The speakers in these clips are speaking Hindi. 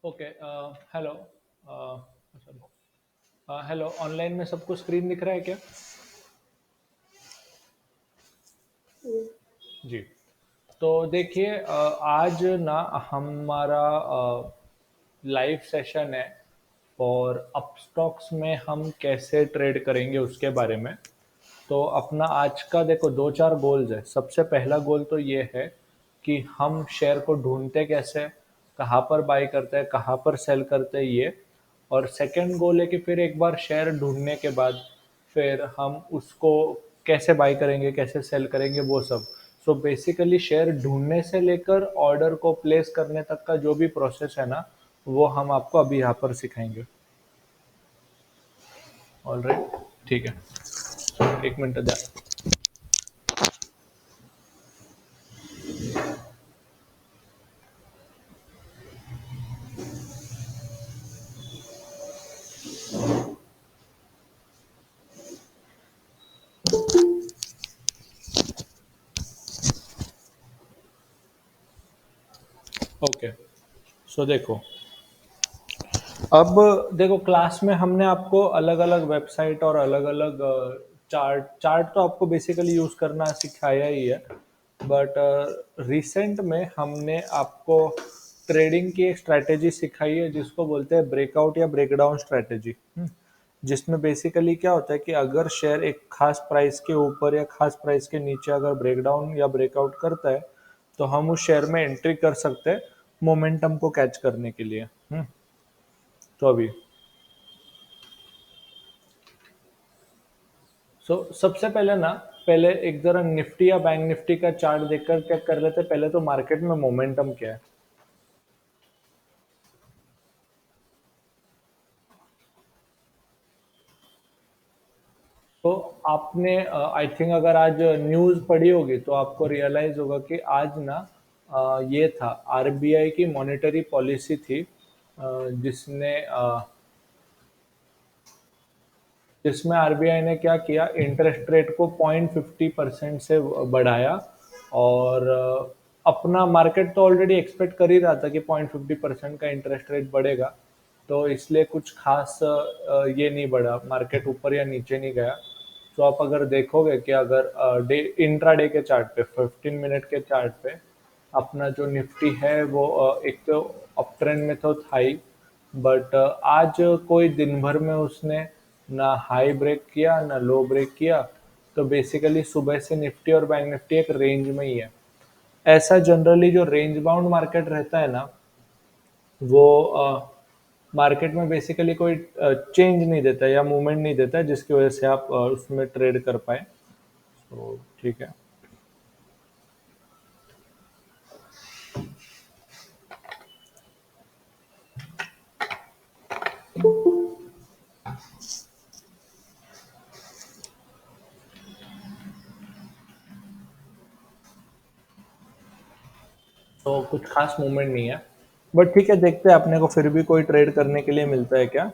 Okay. Hello. Sorry. Hello, online में सबको स्क्रीन दिख रहा है क्या? जी। तो देखिए, आज ना हमारा लाइव सेशन है और अपस्टॉक्स में हम कैसे ट्रेड करेंगे उसके बारे में। तो अपना आज का देखो दो चार गोल्स है। सबसे पहला गोल तो ये है कि हम शेयर को ढूंढते कैसे, कहाँ पर बाई करते हैं, कहाँ पर सेल करते हैं ये। और सेकंड गोल है कि फिर एक बार शेयर ढूंढने के बाद फिर हम उसको कैसे बाई करेंगे, कैसे सेल करेंगे, वो सब। सो बेसिकली शेयर ढूंढने से लेकर ऑर्डर को प्लेस करने तक का जो भी प्रोसेस है ना, वो हम आपको अभी यहाँ पर सिखाएंगे। ऑलराइट, ठीक है। एक मिनट दे। ओके। सो देखो, अब देखो क्लास में हमने आपको अलग अलग वेबसाइट और अलग अलग चार्ट चार्ट तो आपको बेसिकली यूज करना सिखाया ही है। बट रिसेंट में हमने आपको ट्रेडिंग की एक स्ट्रैटेजी सिखाई है जिसको बोलते हैं ब्रेकआउट या ब्रेकडाउन स्ट्रैटेजी। जिसमें बेसिकली क्या होता है कि अगर शेयर एक खास प्राइस के ऊपर या खास प्राइस के नीचे अगर ब्रेकडाउन या ब्रेकआउट करता है तो हम उस शेयर में एंट्री कर सकते हैं मोमेंटम को कैच करने के लिए। तो अभी सबसे पहले ना, पहले एक जरा निफ्टी या बैंक निफ्टी का चार्ट देखकर चेक कर लेते हैं पहले तो मार्केट में मोमेंटम क्या है। तो आपने आई थिंक अगर आज न्यूज़ पढ़ी होगी तो आपको रियलाइज होगा कि आज ना ये था, आरबीआई की मॉनेटरी पॉलिसी थी, जिसने जिसमें आरबीआई ने क्या किया, इंटरेस्ट रेट को 0.50% से बढ़ाया। और अपना मार्केट तो ऑलरेडी एक्सपेक्ट कर ही रहा था कि 0.50% का इंटरेस्ट रेट बढ़ेगा। तो इसलिए कुछ खास ये नहीं बढ़ा, मार्केट ऊपर या नीचे नहीं गया। तो आप अगर देखोगे कि अगर डे इंट्राडे के चार्ट पे, 15 मिनट के चार्ट पे अपना जो निफ्टी है वो एक तो अप ट्रेंड में तो था ही। बट आज कोई दिन भर में उसने ना हाई ब्रेक किया ना लो ब्रेक किया। तो बेसिकली सुबह से निफ्टी और बैंक निफ्टी एक रेंज में ही है। ऐसा जनरली जो रेंज बाउंड मार्केट रहता है ना, वो मार्केट में बेसिकली कोई चेंज नहीं देता या मूवमेंट नहीं देता है जिसकी वजह से आप उसमें ट्रेड कर पाए। तो ठीक है। तो कुछ खास मूवमेंट नहीं है, बट ठीक है, देखते हैं अपने को फिर भी कोई ट्रेड करने के लिए मिलता है क्या।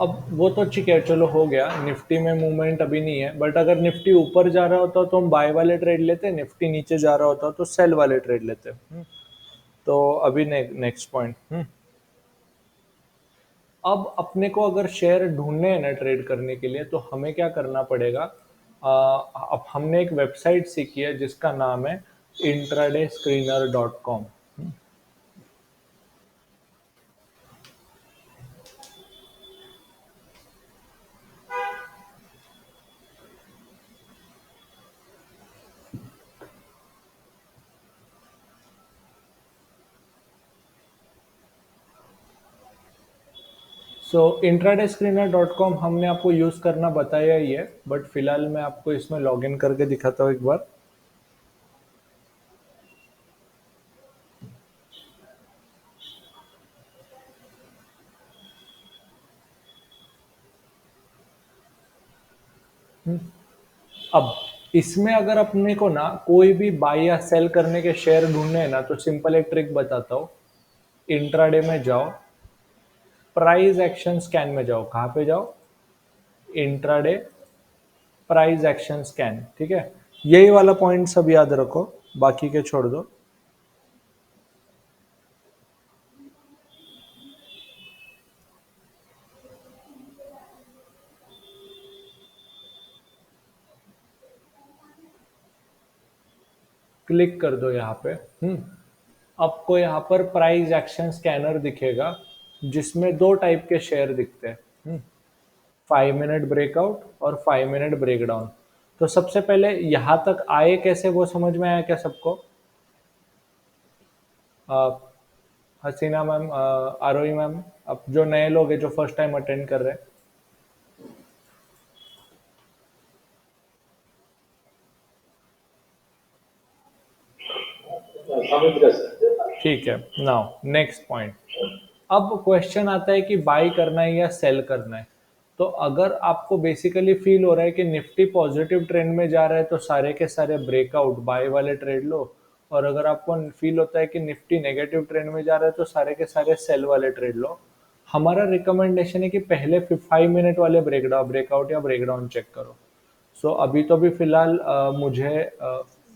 अब वो तो ठीक है, चलो हो गया, निफ्टी में मूवमेंट अभी नहीं है। बट अगर निफ्टी ऊपर जा रहा होता तो हम बाय वाले ट्रेड लेते, निफ्टी नीचे जा रहा होता तो सेल वाले ट्रेड लेते। तो अभी नेक्स्ट पॉइंट। अब अपने को अगर शेयर ढूंढने हैं ना ट्रेड करने के लिए तो हमें क्या करना पड़ेगा। अब हमने एक वेबसाइट सीखी है जिसका नाम है intradayScreener.com। intradayScreener.com हमने आपको यूज़ करना बताया ही है, बट फिलहाल मैं आपको इसमें लॉगिन करके दिखाता हूँ एक बार। अब इसमें अगर अपने को ना कोई भी बाय या सेल करने के शेयर ढूंढने हैं ना, तो सिंपल एक ट्रिक बताता हूँ। इंट्राडे में जाओ, प्राइस एक्शन स्कैन में जाओ। कहाँ पे जाओ? Intraday price action scan. ठीक है, यही वाला पॉइंट सब याद रखो, बाकी के छोड़ दो। क्लिक कर दो यहाँ पे। आपको यहाँ पर प्राइस एक्शन स्कैनर दिखेगा, जिसमें दो टाइप के शेयर दिखते हैं, 5 मिनट ब्रेकआउट और 5 मिनट ब्रेकडाउन। तो सबसे पहले यहाँ तक आए कैसे, वो समझ में आया क्या सबको? अ, हसीना मैम, आरोही मैम, अब जो नए लोग हैं जो फर्स्ट टाइम अटेंड कर रहे हैं। ठीक है, नाउ नेक्स्ट पॉइंट। अब क्वेश्चन आता है कि बाय करना है या सेल करना है। तो अगर आपको बेसिकली फील हो रहा है कि निफ्टी पॉजिटिव ट्रेंड में जा रहा है, तो सारे के सारे ब्रेकआउट बाय वाले ट्रेड लो। और अगर आपको फील होता है कि निफ्टी नेगेटिव ट्रेंड में जा रहा है, तो सारे के सारे सेल वाले ट्रेड लो। हमारा रिकमेंडेशन है कि पहले 5 मिनट वाले ब्रेकआउट या ब्रेकडाउन चेक करो। अभी तो भी फिलहाल मुझे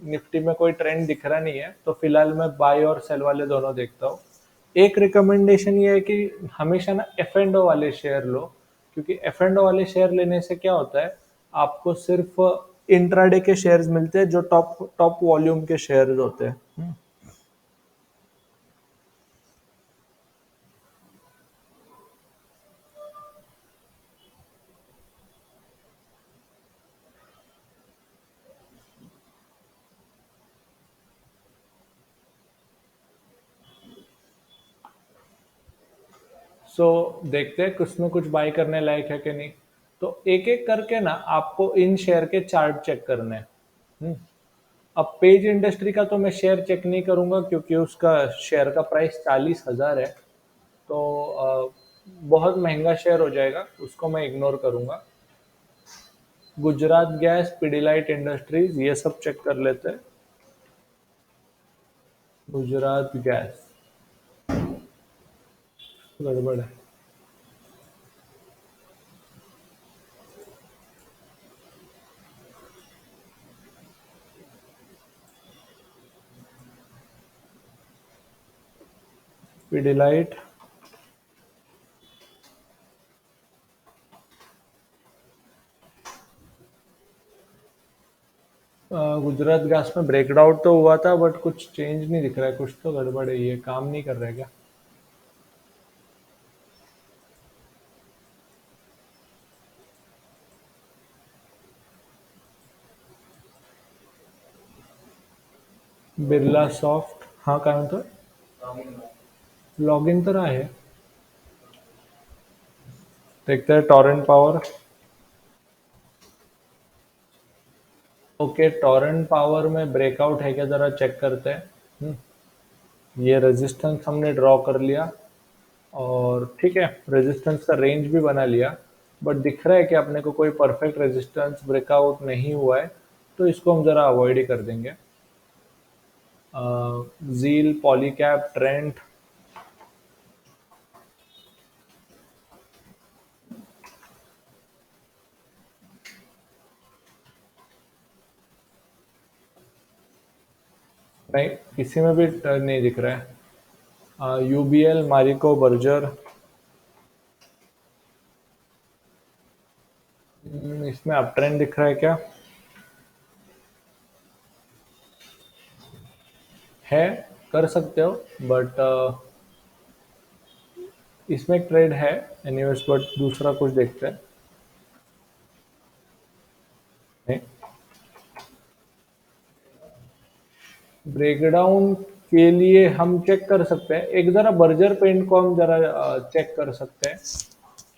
निफ्टी में कोई ट्रेंड दिख रहा नहीं है, तो फिलहाल मैं बाय और सेल वाले दोनों देखता हूँ। एक रिकमेंडेशन ये है कि हमेशा ना एफ एंड ओ वाले शेयर लो, क्योंकि एफ एंड ओ वाले शेयर लेने से क्या होता है, आपको सिर्फ इंट्राडे के शेयर्स मिलते हैं, जो टॉप टॉप वॉल्यूम के शेयर्स होते हैं। देखते हैं कुछ में कुछ बाय करने लायक है कि नहीं। तो एक एक करके ना आपको इन शेयर के चार्ट चेक करने हैं। अब पेज इंडस्ट्री का तो मैं शेयर चेक नहीं करूंगा, क्योंकि उसका शेयर का प्राइस 40,000 है। तो बहुत महंगा शेयर हो जाएगा, उसको मैं इग्नोर करूंगा। गुजरात गैस, पिडिलाइट इंडस्ट्रीज, ये सब चेक कर लेते हैं। गुजरात गैस गड़बड़ है। पिडिलाइट, गुजरात गैस में ब्रेकआउट तो हुआ था, बट कुछ चेंज नहीं दिख रहा है, कुछ तो गड़बड़ है, ये काम नहीं कर रहा है क्या? बिरला सॉफ्ट, हाँ काय म्हणतो? लॉग इन तर आहे। देखते हैं torrent power. Okay, torrent power में ब्रेकआउट है क्या, जरा चेक करते हैं। ये रेजिस्टेंस हमने ड्रॉ कर लिया, और ठीक है, रेजिस्टेंस का रेंज भी बना लिया, बट दिख रहा है कि अपने को कोई परफेक्ट रेजिस्टेंस ब्रेकआउट नहीं हुआ है, तो इसको हम ज़रा अवॉइड ही कर देंगे। जील, पॉलीकैप, ट्रेंट, नहीं, किसी में भी नहीं दिख रहा है। यूबीएल, मारिको, बर्जर, इसमें अप ट्रेंड दिख रहा है क्या? है, कर सकते हो, बट इसमें एक ट्रेड है एनीवेज, बट दूसरा कुछ देखते हैं। नहीं, ब्रेकडाउन के लिए हम चेक कर सकते हैं, एक ज़रा बर्जर पेंट को हम ज़रा चेक कर सकते हैं,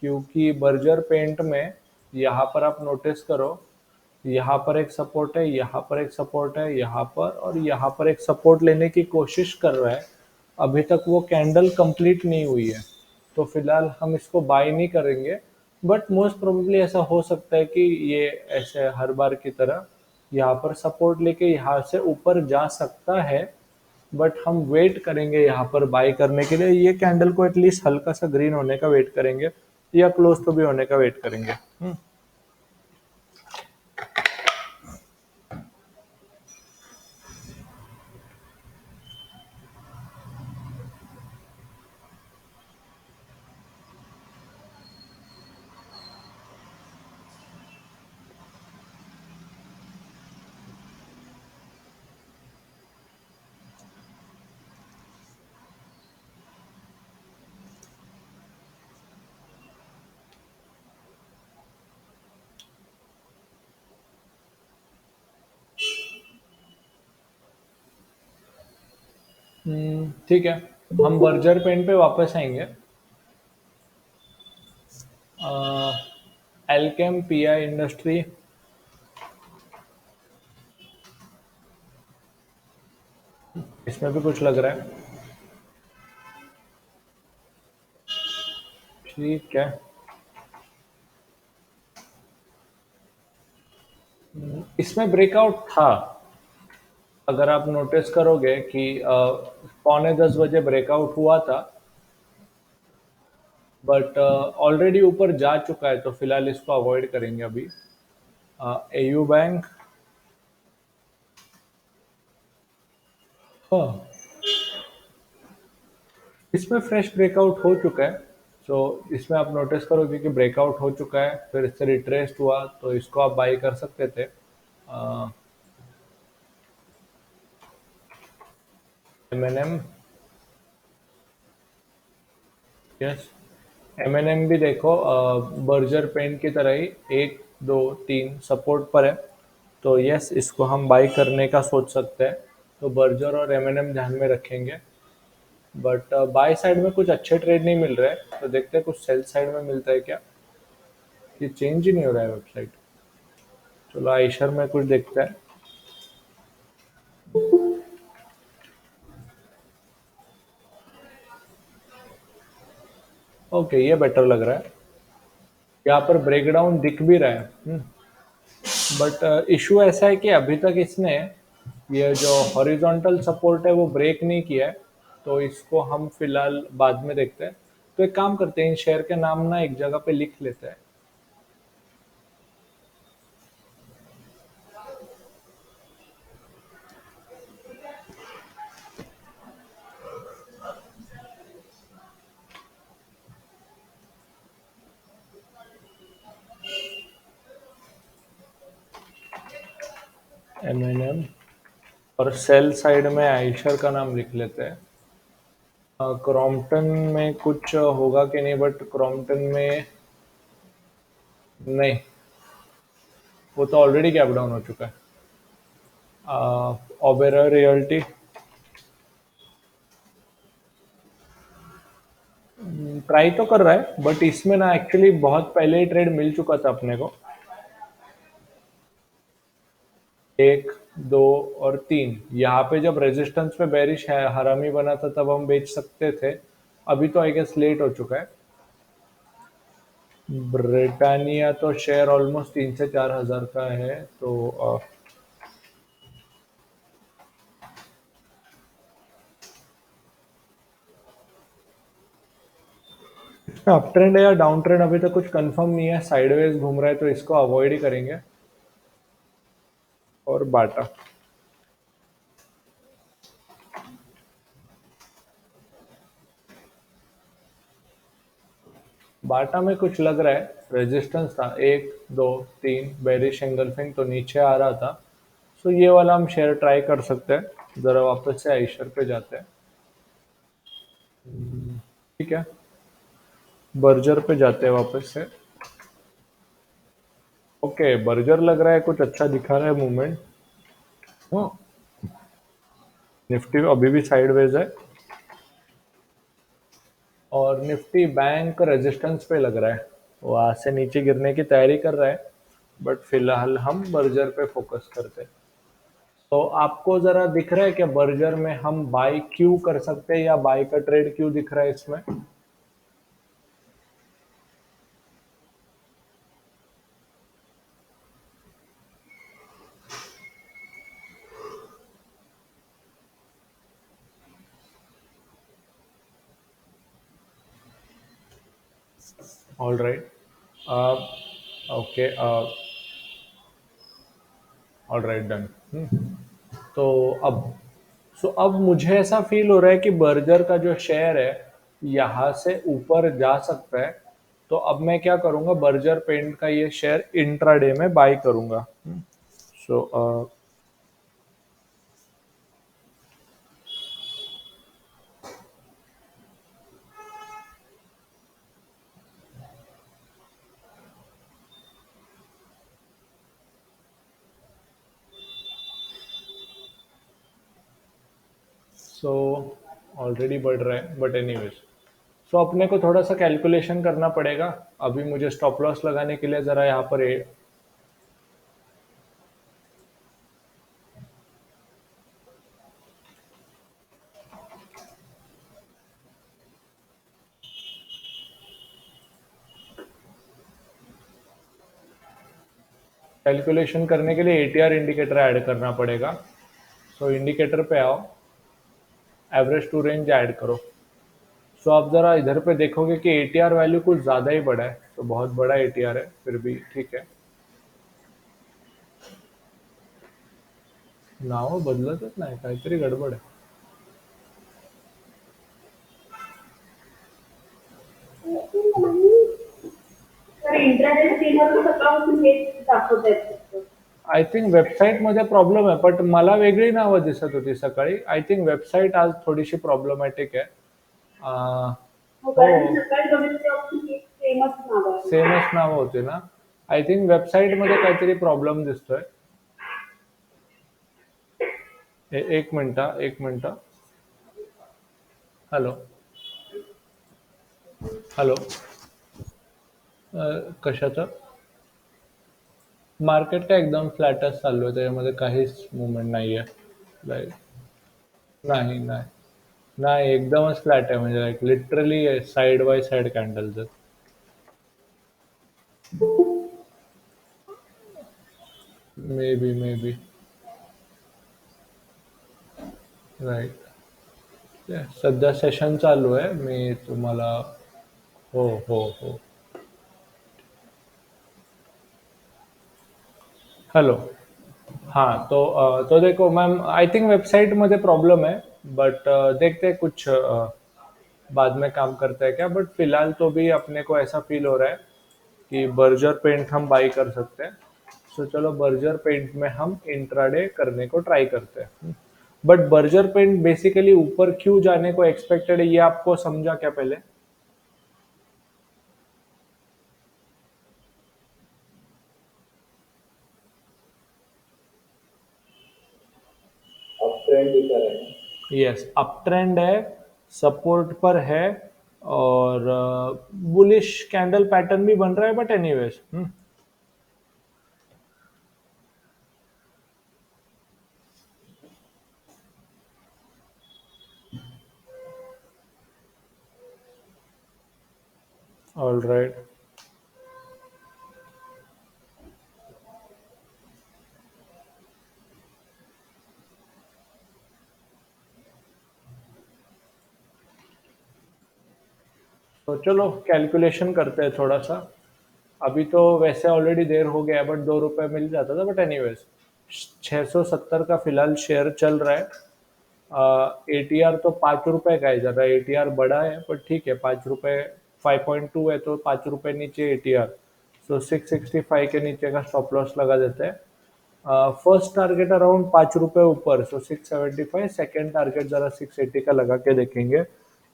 क्योंकि बर्जर पेंट में यहाँ पर आप नोटिस करो, यहाँ पर एक सपोर्ट है, यहाँ पर एक सपोर्ट है, यहाँ पर और यहाँ पर एक सपोर्ट लेने की कोशिश कर रहा है। अभी तक वो कैंडल कंप्लीट नहीं हुई है, तो फिलहाल हम इसको बाय नहीं करेंगे। बट मोस्ट प्रोबेबली ऐसा हो सकता है कि ये ऐसे हर बार की तरह यहाँ पर सपोर्ट लेके यहाँ से ऊपर जा सकता है, बट हम वेट करेंगे यहाँ पर बाय करने के लिए। ये कैंडल को एटलीस्ट हल्का सा ग्रीन होने का वेट करेंगे, या क्लोज तो भी होने का वेट करेंगे। ठीक है, हम बर्जर पेन पे वापस आएंगे। एल्केम पीआई इंडस्ट्री, इसमें भी कुछ लग रहा है। ठीक है, इसमें ब्रेकआउट था। अगर आप नोटिस करोगे कि 9:45 बजे ब्रेकआउट हुआ था, बट ऑलरेडी ऊपर जा चुका है, तो फिलहाल इसको अवॉइड करेंगे अभी। एयू बैंक, हाँ, इसमें फ्रेश ब्रेकआउट हो चुका है। तो इसमें आप नोटिस करोगे कि ब्रेकआउट हो चुका है, फिर इससे रिट्रेस्ड हुआ, तो इसको आप बाई कर सकते थे। एम यस, एम भी देखो, बर्जर पेन की तरह ही 1 2 3 सपोर्ट पर है। तो यस, इसको हम बाई करने का सोच सकते हैं। तो बर्जर और एम ध्यान में रखेंगे। बट बाय साइड में कुछ अच्छे ट्रेड नहीं मिल रहे हैं, तो देखते हैं कुछ सेल साइड में मिलता है क्या। ये चेंज ही नहीं हो रहा है वेबसाइट। चलो आइशर में कुछ देखते हैं। ओके, ये बेटर लग रहा है। यहाँ पर ब्रेकडाउन दिख भी रहा है, बट इशू ऐसा है कि अभी तक इसने ये जो हॉरिजॉन्टल सपोर्ट है वो ब्रेक नहीं किया है। तो इसको हम फिलहाल बाद में देखते हैं। तो एक काम करते हैं, इन शेयर के नाम ना एक जगह पे लिख लेते हैं। M&M, और सेल साइड में आइशर का नाम लिख लेते हैं। क्रॉम्पटन में कुछ होगा कि नहीं, बट क्रॉम्पटन में नहीं, वो तो ऑलरेडी गैप डाउन हो चुका है। ओबेरॉय रियल्टी, ट्राई तो कर रहा है, बट इसमें ना एक्चुअली बहुत पहले ही ट्रेड मिल चुका था अपने को। 1 2 और 3, यहाँ पे जब रेजिस्टेंस पे बेरिश है हरामी बना था, तब हम बेच सकते थे। अभी तो आई गेस लेट हो चुका है। ब्रिटानिया तो शेयर ऑलमोस्ट 3 से 4 हज़ार का है, तो इसमें अप ट्रेंड है या डाउन ट्रेंड अभी तक कुछ कंफर्म नहीं है। साइडवेज घूम रहा है, तो इसको अवॉइड ही करेंगे। और बाटा, बाटा में कुछ लग रहा है, रेजिस्टेंस था 1 2 3, बेरिश एंगल्फिंग तो नीचे आ रहा था। सो ये वाला हम शेयर ट्राई कर सकते हैं। जरा वापस से आइशर पे जाते हैं। ठीक है, बर्जर पे जाते हैं वापस से। ओके, बर्जर लग रहा है कुछ अच्छा दिखा रहा है मूवमेंट। हाँ, निफ्टी अभी भी साइडवेज है, और निफ्टी बैंक रेजिस्टेंस पे लग रहा है, वहां से नीचे गिरने की तैयारी कर रहा है। बट फिलहाल हम बर्जर पे फोकस करते हैं। तो आपको जरा दिख रहा है क्या बर्जर में हम बाई क्यू कर सकते हैं, या बाई का ट्रेड क्यू दिख रहा है इसमें? All right. Okay. All right, done. तो अब अब मुझे ऐसा फील हो रहा है कि बर्जर का जो शेयर है यहाँ से ऊपर जा सकता है। तो अब मैं क्या करूँगा, बर्जर पेंट का ये शेयर इंट्राडे में बाय करूँगा। सो सो ऑलरेडी बढ़ रहा है, बट एनीवेज। अपने को थोड़ा सा कैलकुलेशन करना पड़ेगा। अभी मुझे स्टॉप लॉस लगाने के लिए ज़रा यहाँ पर कैलकुलेशन करने के लिए एटीआर इंडिकेटर ऐड करना पड़ेगा। इंडिकेटर पे आओ, एवरेज टू रेंज ऐड करो। आप ज़रा इधर पे देखोगे कि एटीआर वैल्यू कुछ ज़्यादा ही बड़ा है, तो बहुत बड़ा एटीआर है, फिर भी ठीक है। नाव बदलतच नाही, काहीतरी गडबड आहे। तर इंट्राडे स्क्रीनवर सकाळपासून हेच दाखवतायत फक्त. आय थिंक वेबसाईटमध्ये प्रॉब्लेम आहे, बट मला वेगळी नावं दिसत होती सकाळी। आय थिंक वेबसाईट आज थोडीशी प्रॉब्लेमॅटिक आहे। हो, हो, कारण सकाळी बघितलं तेव्हा हेच सेमच नाव आहे. सेमच नावं होती ना। आय थिंक वेबसाईटमध्ये काहीतरी प्रॉब्लेम दिसतोय। एक मिनिट, एक मिनिट। Hello, hello. कशाचं? मार्केट काय एकदम फ्लॅटच चालू आहे, त्याच्यामध्ये काहीच मुवमेंट नाही आहे। लाईक नाही, नाही, नाही, एकदमच फ्लॅट आहे, म्हणजे like literally side by side candles आहेत। May be, may be. Right. सध्या सेशन चालू आहे, मी तुम्हाला। हो, हो, हो। हेलो। हाँ, तो देखो मैम, आई थिंक वेबसाइट मध्ये प्रॉब्लम है, बट देखते हैं कुछ बाद में काम करता है क्या। बट फिलहाल तो भी अपने को ऐसा फील हो रहा है कि बर्जर पेंट हम बाई कर सकते हैं। चलो बर्जर पेंट में हम इंट्राडे करने को ट्राई करते हैं। बट बर्जर पेंट बेसिकली ऊपर क्यों जाने को एक्सपेक्टेड है, ये आपको समझा क्या पहले? अब ट्रेंड दिखा रहा है। यस, अप ट्रेंड है, सपोर्ट पर है, और बुलिश कैंडल पैटर्न भी बन रहा है, बट एनीवेज। All right. तो चलो कैलकुलेशन करते हैं थोड़ा सा। अभी तो वैसे ऑलरेडी देर हो गया, बट 2 रुपए मिल जाता था, बट एनीवेज। 670 का फिलहाल शेयर चल रहा है। एटीआर तो 5 रुपए का है, ज़रा एटीआर बड़ा है, पर ठीक है। 5 रुपए, 5.2 है, तो 5 रुपए नीचे एटीआर। 665 के नीचे का स्टॉप लॉस लगा देते हैं। फर्स्ट टारगेट अराउंड 5 रुपए ऊपर, 675। सेकेंड टारगेट जरा 680 का लगा के देखेंगे।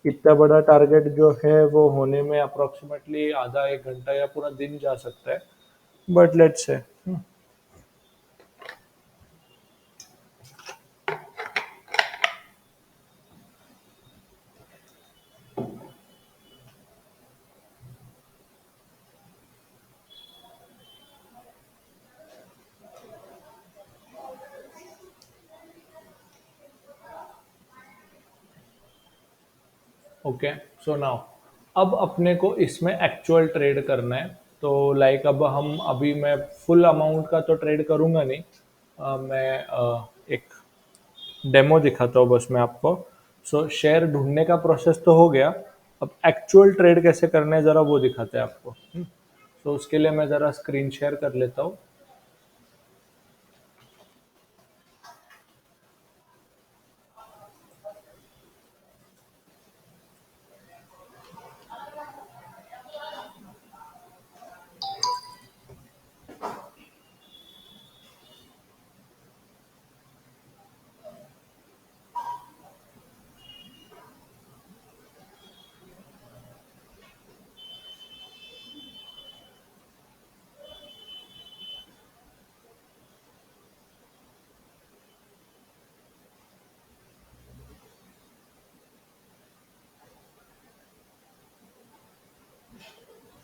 इतना बड़ा टारगेट जो है वो होने में अप्रोक्सीमेटली आधा एक घंटा या पूरा दिन जा सकता है, but let's say. Okay. Now अब अपने को इसमें एक्चुअल ट्रेड करना है। तो लाइक अब हम अभी मैं फुल अमाउंट का तो ट्रेड करूंगा नहीं। मैं एक डेमो दिखाता हूँ बस मैं आपको। शेयर ढूंढने का प्रोसेस तो हो गया। अब एक्चुअल ट्रेड कैसे करना है ज़रा वो दिखाते हैं आपको। तो उसके लिए मैं ज़रा स्क्रीन शेयर कर लेता हूँ।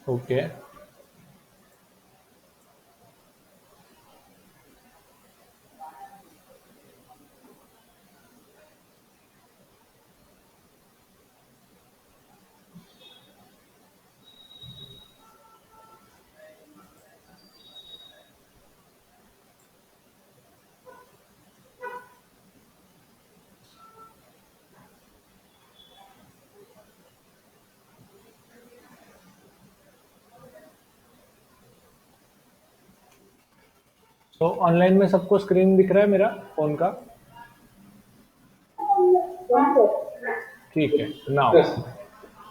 ओके। तो ऑनलाइन में सबको स्क्रीन दिख रहा है मेरा फ़ोन का? ठीक है। नाउ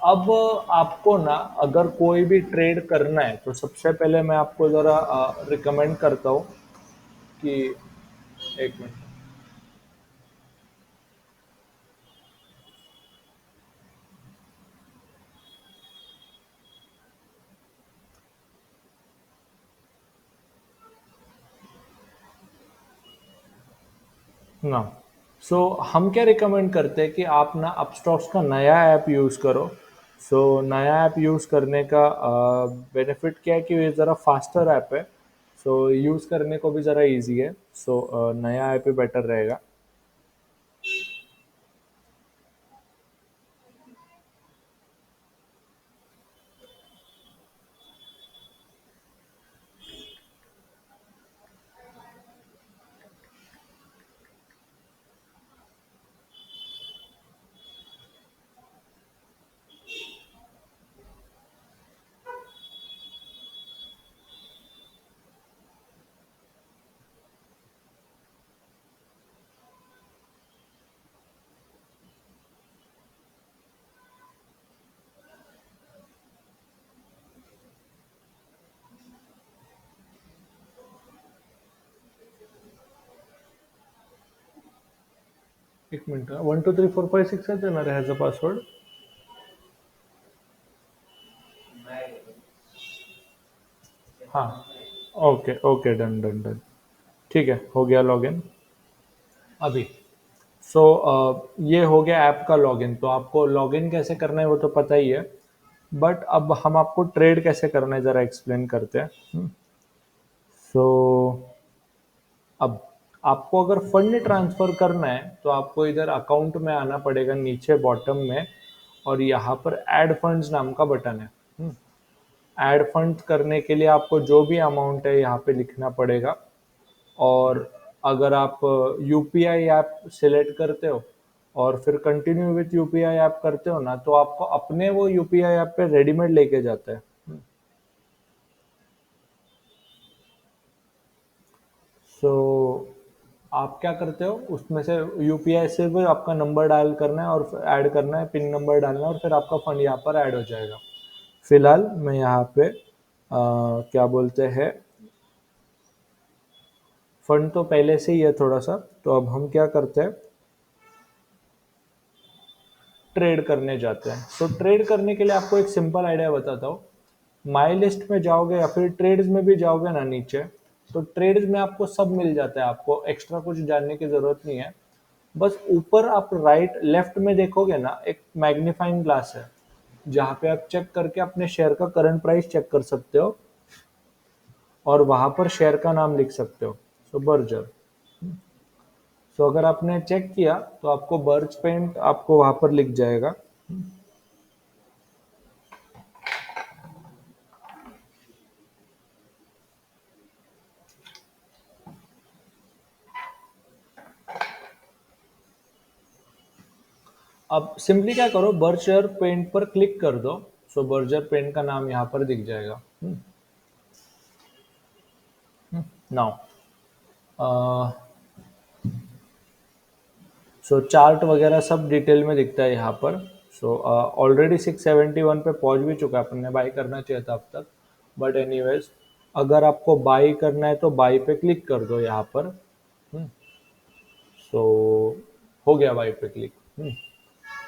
अब आपको ना अगर कोई भी ट्रेड करना है तो सबसे पहले मैं आपको ज़रा रिकमेंड करता हूँ कि एक मिनट। ना, सो हम क्या रिकमेंड करते हैं कि आप ना अपस्टॉक्स का नया ऐप यूज़ करो। सो नया ऐप यूज़ करने का बेनिफिट क्या है कि ये ज़रा फास्टर ऐप है। सो यूज़ करने को भी ज़रा इजी है। सो नया ऐप ही बेटर रहेगा। एक मिनट, 1 2 3 4 5 6 7 हैज़ अ पासवर्ड। हाँ। Okay okay, done done done. ठीक है, हो गया लॉगिन अभी। सो ये हो गया ऐप का लॉगिन। तो आपको लॉगिन कैसे करना है वो तो पता ही है, बट अब हम आपको ट्रेड कैसे करना है ज़रा एक्सप्लेन करते हैं। सो अब आपको अगर फंड ट्रांसफ़र करना है तो आपको इधर अकाउंट में आना पड़ेगा नीचे बॉटम में, और यहाँ पर ऐड फंड्स नाम का बटन है। ऐड फंड करने के लिए आपको जो भी अमाउंट है यहाँ पे लिखना पड़ेगा। और अगर आप यूपीआई ऐप सिलेक्ट करते हो और फिर कंटिन्यू विथ यूपीआई ऐप करते हो ना, तो आपको अपने वो यूपीआई ऐप पे रेडीमेड लेके जाता है। सो आप क्या करते हो, उसमें से यूपीआई से भी आपका नंबर डायल करना है और ऐड करना है, पिन नंबर डालना है, और फिर आपका फंड यहाँ पर ऐड हो जाएगा। फिलहाल मैं यहाँ पे क्या बोलते हैं, फंड तो पहले से ही है थोड़ा सा। तो अब हम क्या करते हैं, ट्रेड करने जाते हैं। तो ट्रेड करने के लिए आपको एक सिंपल आइडिया बताता हूँ। माई लिस्ट में जाओगे या फिर ट्रेड्स में भी जाओगे ना नीचे, तो ट्रेड्स में आपको सब मिल जाता है, आपको एक्स्ट्रा कुछ जानने की ज़रूरत नहीं है। बस ऊपर आप राइट लेफ्ट में देखोगे ना, एक मैग्नीफाइंग ग्लास है जहाँ पे आप चेक करके अपने शेयर का करंट प्राइस चेक कर सकते हो, और वहाँ पर शेयर का नाम लिख सकते हो। सो बर्जर। सो अगर आपने चेक किया तो आपको बर्ज पेंट आपको वहाँ पर लिख जाएगा। अब सिंपली क्या करो, बर्जर पेंट पर क्लिक कर दो। सो बर्जर पेंट का नाम यहाँ पर दिख जाएगा। नाउ सो चार्ट वगैरह सब डिटेल में दिखता है यहाँ पर। सो ऑलरेडी 671 पे पहुंच भी चुका है, अपन ने बाई करना चाहिए था अब तक। बट एनीवेज, अगर आपको बाई करना है तो बाई पे क्लिक कर दो यहाँ पर। सो हो गया बाई पे क्लिक।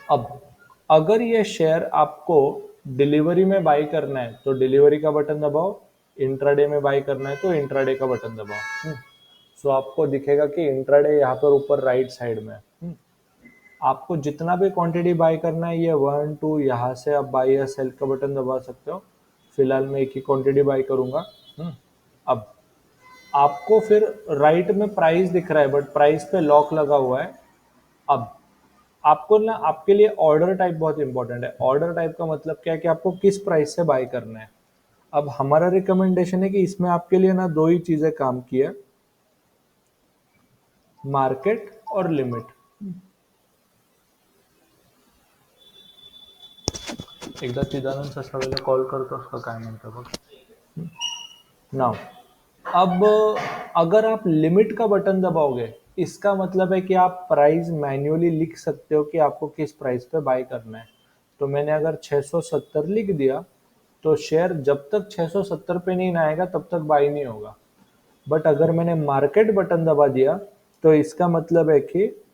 अब अगर ये शेयर आपको डिलीवरी में बाई करना है तो डिलीवरी का बटन दबाओ, इंट्राडे में बाई करना है तो इंट्राडे का बटन दबाओ। सो आपको दिखेगा कि इंट्राडे यहाँ पर ऊपर राइट साइड में है। आपको जितना भी क्वांटिटी बाय करना है, ये 1 2 यहाँ से आप बाय या सेल का बटन दबा सकते हो। फिलहाल मैं एक ही क्वांटिटी बाय करूंगा। अब आपको फिर राइट में प्राइस दिख रहा है, बट प्राइस पे लॉक लगा हुआ है। अब आपको ना, आपके लिए ऑर्डर टाइप बहुत इंपॉर्टेंट है। ऑर्डर टाइप का मतलब क्या है कि आपको किस प्राइस से बाय करना है। अब हमारा रिकमेंडेशन है कि इसमें आपके लिए ना दो ही चीजें काम की है, मार्केट और लिमिट। एकदा चिदानंद ससावेला कॉल करतोस का काय म्हणतो बघ नाउ। अब अगर आप लिमिट का बटन दबाओगे, इसका मतलब है कि आप प्राइस मैन्युअली लिख सकते हो कि आपको किस प्राइस पे बाय करना है। तो मैंने अगर 670 लिख दिया तो शेयर जब तक 670 पे नहीं आएगा तब तक बाय नहीं होगा। बट अगर मैंने मार्केट बटन दबा दिया तो इसका मतलब है कि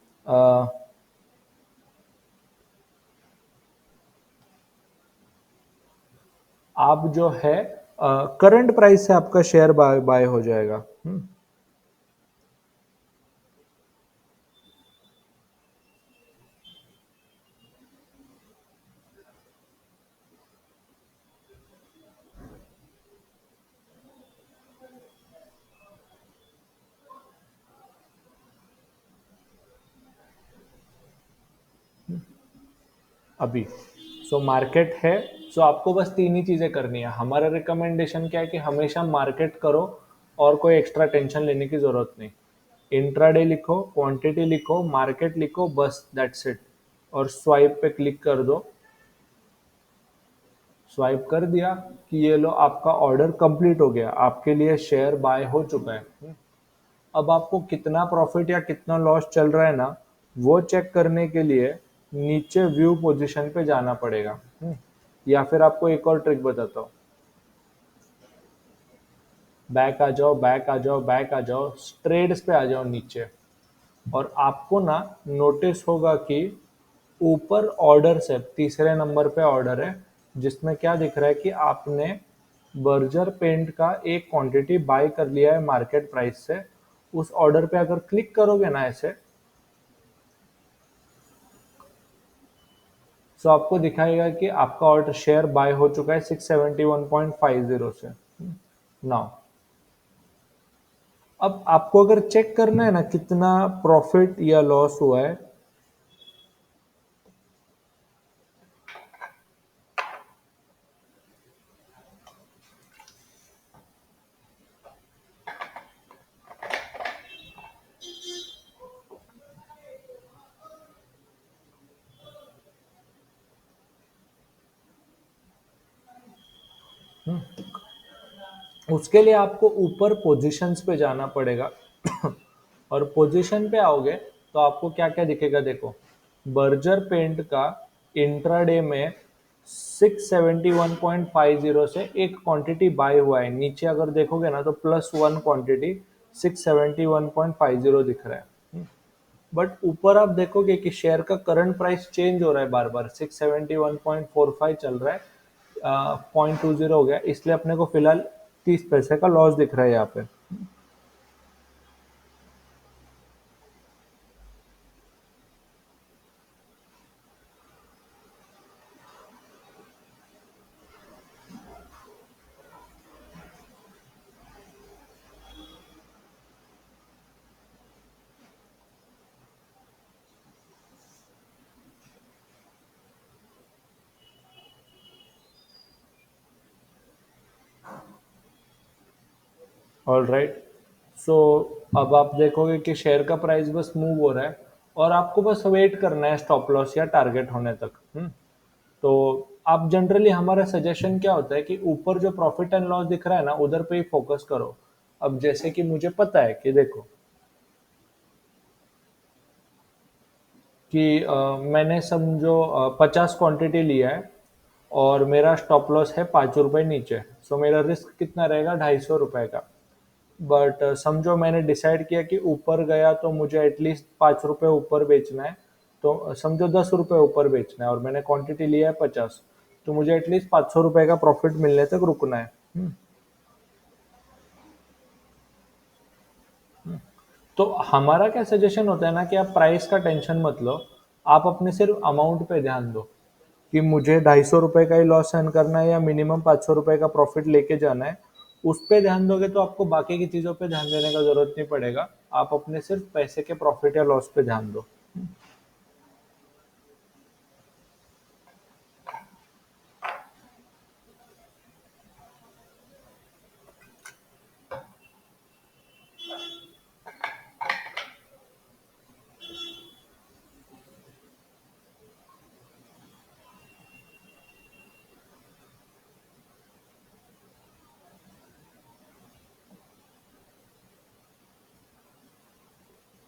आप जो है करंट प्राइस से आपका शेयर बाय बाय हो जाएगा। अभी सो मार्केट है। सो आपको बस तीन ही चीजें करनी है। हमारा रिकमेंडेशन क्या है कि हमेशा मार्केट करो और कोई एक्स्ट्रा टेंशन लेने की जरूरत नहीं। इंट्राडे लिखो, क्वांटिटी लिखो, मार्केट लिखो, बस दैट्स इट। और स्वाइप पे क्लिक कर दो। स्वाइप कर दिया कि ये लो, आपका ऑर्डर कंप्लीट हो गया, आपके लिए शेयर बाय हो चुका है। अब आपको कितना प्रॉफिट या कितना लॉस चल रहा है ना, वो चेक करने के लिए नीचे व्यू पोजीशन पे जाना पड़ेगा। या फिर आपको एक और ट्रिक बताता हूँ। बैक आ जाओ, बैक आ जाओ, बैक आ जाओ, ट्रेड्स पे आ जाओ नीचे। और आपको ना नोटिस होगा कि ऊपर ऑर्डर है, तीसरे नंबर पे ऑर्डर है, जिसमें क्या दिख रहा है कि आपने बर्जर पेंट का एक क्वांटिटी बाय कर लिया है मार्केट प्राइस से। उस ऑर्डर पे अगर क्लिक करोगे ना ऐसे, तो आपको दिखाएगा कि आपका ऑर्डर शेयर बाय हो चुका है 671.50 से। नाउ अब आपको अगर चेक करना है ना कितना प्रॉफिट या लॉस हुआ है, उसके लिए आपको ऊपर पोजीशंस पे जाना पड़ेगा। और पोजीशन पे आओगे तो आपको क्या क्या दिखेगा, देखो। बर्जर पेंट का इंट्राडे में 671.50 से एक क्वांटिटी बाय हुआ है। नीचे अगर देखोगे ना तो +1 क्वांटिटी 671.50 दिख रहा है। बट ऊपर आप देखोगे कि शेयर का करंट प्राइस चेंज हो रहा है बार बार, 671.45 चल रहा है। 0.20 हो गया, इसलिए अपने को फिलहाल 30 पैसे का लॉस दिख रहा है यहाँ पे। All right. सो अब आप देखोगे कि शेयर का प्राइस बस मूव हो रहा है और आपको बस वेट करना है स्टॉप लॉस या टारगेट होने तक। तो आप जनरली, हमारा सजेशन क्या होता है कि ऊपर जो प्रॉफिट एंड लॉस दिख रहा है ना, उधर पे ही फोकस करो। अब जैसे कि मुझे पता है कि देखो कि मैंने समझो 50 क्वांटिटी लिया है और मेरा स्टॉप लॉस है 5 रुपए नीचे, सो मेरा रिस्क कितना रहेगा, 250 रुपए का। बट समझो मैंने डिसाइड किया कि ऊपर गया तो मुझे एटलीस्ट 5 रुपए ऊपर बेचना है, तो समझो 10 रुपए ऊपर बेचना है और मैंने क्वांटिटी लिया है 50, तो मुझे एटलीस्ट 500 रुपए का प्रॉफिट मिलने तक रुकना है। तो हमारा क्या सजेशन होता है ना कि आप प्राइस का टेंशन मत लो, आप अपने सिर्फ अमाउंट पे ध्यान दो कि मुझे 250 रुपए का ही लॉस सहन करना है या मिनिमम 500 रुपए का प्रॉफिट लेके जाना है। उस पे ध्यान दोगे तो आपको बाकी की चीज़ों पे ध्यान देने का जरूरत नहीं पड़ेगा। आप अपने सिर्फ पैसे के प्रॉफिट या लॉस पे ध्यान दो।